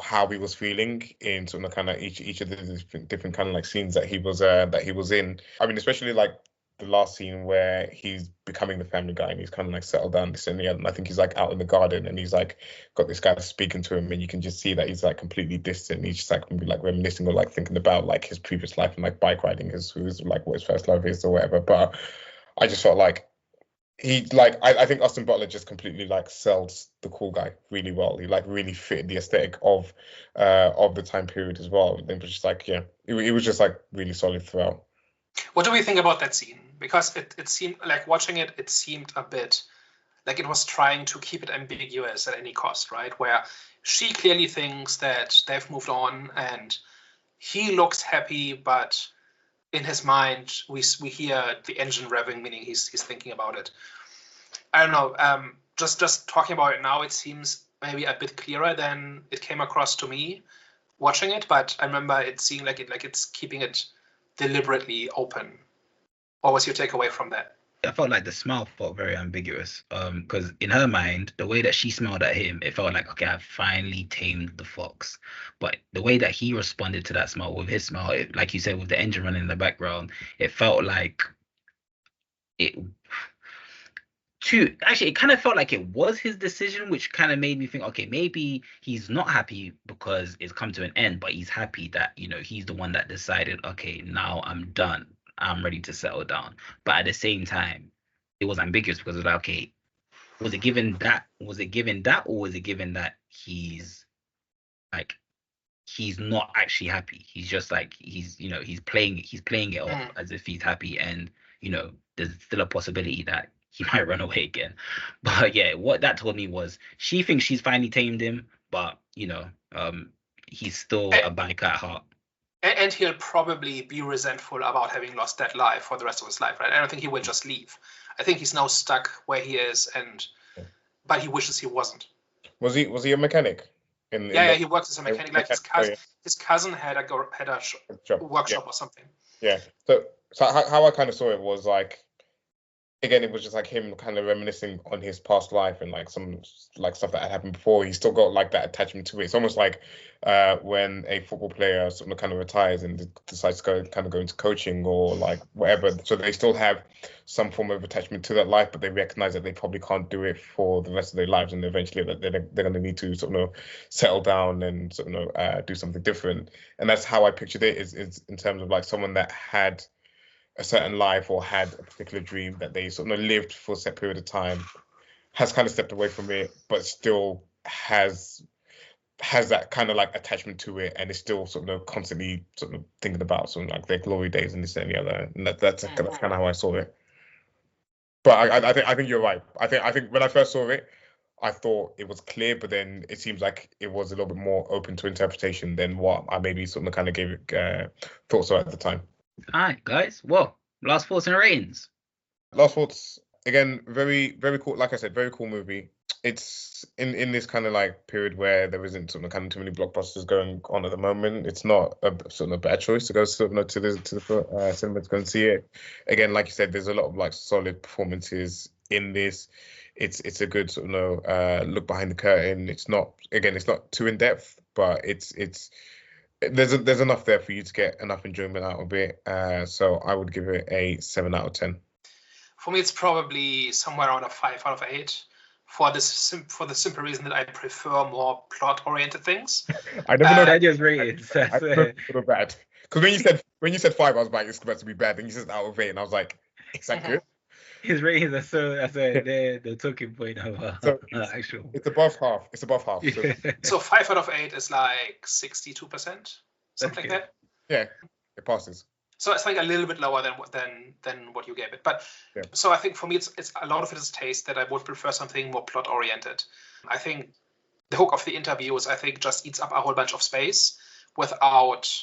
how he was feeling in sort of kind of each of the different kind of like scenes that he was in. I mean, especially like the last scene where he's becoming the family guy and he's kind of like settled down this and the other. And I think he's like out in the garden and he's like got this guy speaking to him and you can just see that he's like completely distant. He's just like maybe like reminiscing or like thinking about like his previous life and like bike riding who's like what his first love is or whatever. But I just felt like I think Austin Butler just completely like sells the cool guy really well. He like really fit the aesthetic of the time period as well. And it was just like it was just like really solid throughout. What do we think about that scene? Because it seemed like watching it seemed a bit like it was trying to keep it ambiguous at any cost, right? Where she clearly thinks that they've moved on and he looks happy, but in his mind we hear the engine revving, meaning he's thinking about it. I don't know. Just talking about it now, it seems maybe a bit clearer than it came across to me watching it. But I remember it seeing like it's keeping it deliberately open. What was your takeaway from that? I felt like the smile felt very ambiguous. Because in her mind, the way that she smiled at him, it felt like, okay, I've finally tamed the fox. But the way that he responded to that smile with his smile, like you said, with the engine running in the background, it felt like it kind of felt like it was his decision, which kind of made me think, okay, maybe he's not happy because it's come to an end, but he's happy that, he's the one that decided, okay, now I'm done. I'm ready to settle down. But at the same time, it was ambiguous because it was like, okay, was it given that, or was it given that he's not actually happy? He's just like, he's playing it off as if he's happy, and there's still a possibility that he might run away again. But yeah, what that told me was she thinks she's finally tamed him, but he's still a biker at heart. And he'll probably be resentful about having lost that life for the rest of his life, right? I don't think he will just leave. I think he's now stuck where he is, but he wishes he wasn't. Was he a mechanic? He works as a mechanic. Like his cousin had a workshop or something. Yeah. So how I kind of saw it was like, again, it was just like him kind of reminiscing on his past life and like some like stuff that had happened before. He still got like that attachment to it. It's almost like when a football player sort of kind of retires and decides to go into coaching or like whatever. So they still have some form of attachment to that life, but they recognize that they probably can't do it for the rest of their lives, and eventually that they're going to need to sort of settle down and sort of do something different. And that's how I pictured it. Is in terms of like someone that had a certain life or had a particular dream that they sort of lived for a set period of time, has kind of stepped away from it, but still has that kind of like attachment to it, and is still sort of constantly sort of thinking about sort of like their glory days and this and the other. And that's kind of how I saw it. But I think you're right. I think when I first saw it, I thought it was clear, but then it seems like it was a little bit more open to interpretation than what I maybe sort of kind of gave it thoughts at the time. All right, guys. Well, last thoughts and ratings. Last thoughts, again, very, very cool. Like I said, very cool movie. It's in this kind of like period where there isn't sort of kind of too many blockbusters going on at the moment. It's not a sort of a bad choice to go sort of to the cinema to go and see it. Again, like you said, there's a lot of like solid performances in this. It's a good sort of look behind the curtain. It's not too in depth, but there's enough there for you to get enough enjoyment out of it. So I would give it a 7 out of 10. For me, it's probably somewhere around a 5 out of 8. For the simple reason that I prefer more plot-oriented things. I never know that just rated. I prefer bad. Because when you said 5, I was like, it's about to be bad. Then you said out of 8, and I was like, is that good? His ratings are the talking point of actual. It's above half. It's above half. So 5 out of 8 is like 62%, something like that. Yeah, it passes. So it's like a little bit lower than what you gave it. But yeah. So I think for me, it's a lot of it is taste that I would prefer something more plot oriented. I think the hook of the interviews, I think, just eats up a whole bunch of space without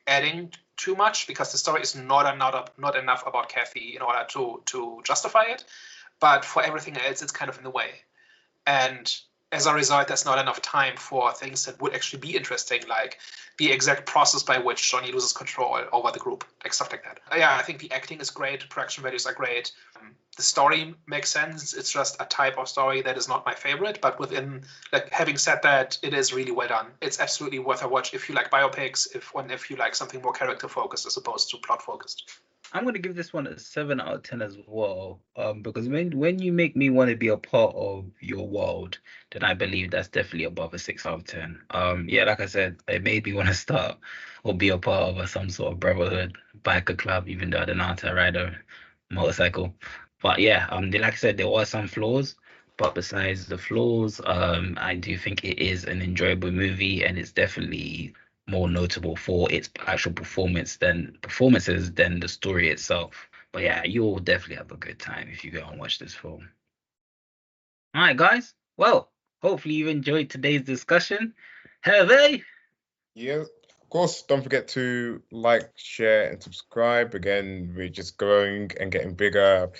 adding too much, because the story is not enough about Kathy in order to justify it. But for everything else, it's kind of in the way. And as a result, there's not enough time for things that would actually be interesting, like the exact process by which Johnny loses control over the group, like stuff like that. Yeah, I think the acting is great, production values are great. The story makes sense. It's just a type of story that is not my favorite, but within, like, having said that, it is really well done. It's absolutely worth a watch if you like biopics, if you like something more character focused as opposed to plot focused. I'm gonna give this one a 7 out of 10 as well. Because when you make me want to be a part of your world, then I believe that's definitely above a 6 out of 10. Yeah, like I said, it made me want to start or be a part of some sort of brotherhood, biker club, even though I don't know how to ride a motorcycle. But yeah, like I said, there were some flaws. But besides the flaws, I do think it is an enjoyable movie, and it's definitely more notable for its actual performances than the story itself. But yeah, you'll definitely have a good time if you go and watch this film. All right, guys. Well, hopefully you enjoyed today's discussion. Have they? Yeah. Of course, don't forget to like, share, and subscribe. Again, we're just growing and getting bigger.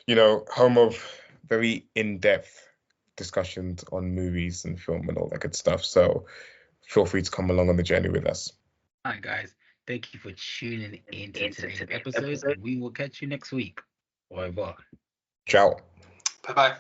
Home of very in-depth discussions on movies and film and all that good stuff. So feel free to come along on the journey with us. All right, guys. Thank you for tuning in to today's episode, and we will catch you next week. Au revoir. Ciao. Bye-bye.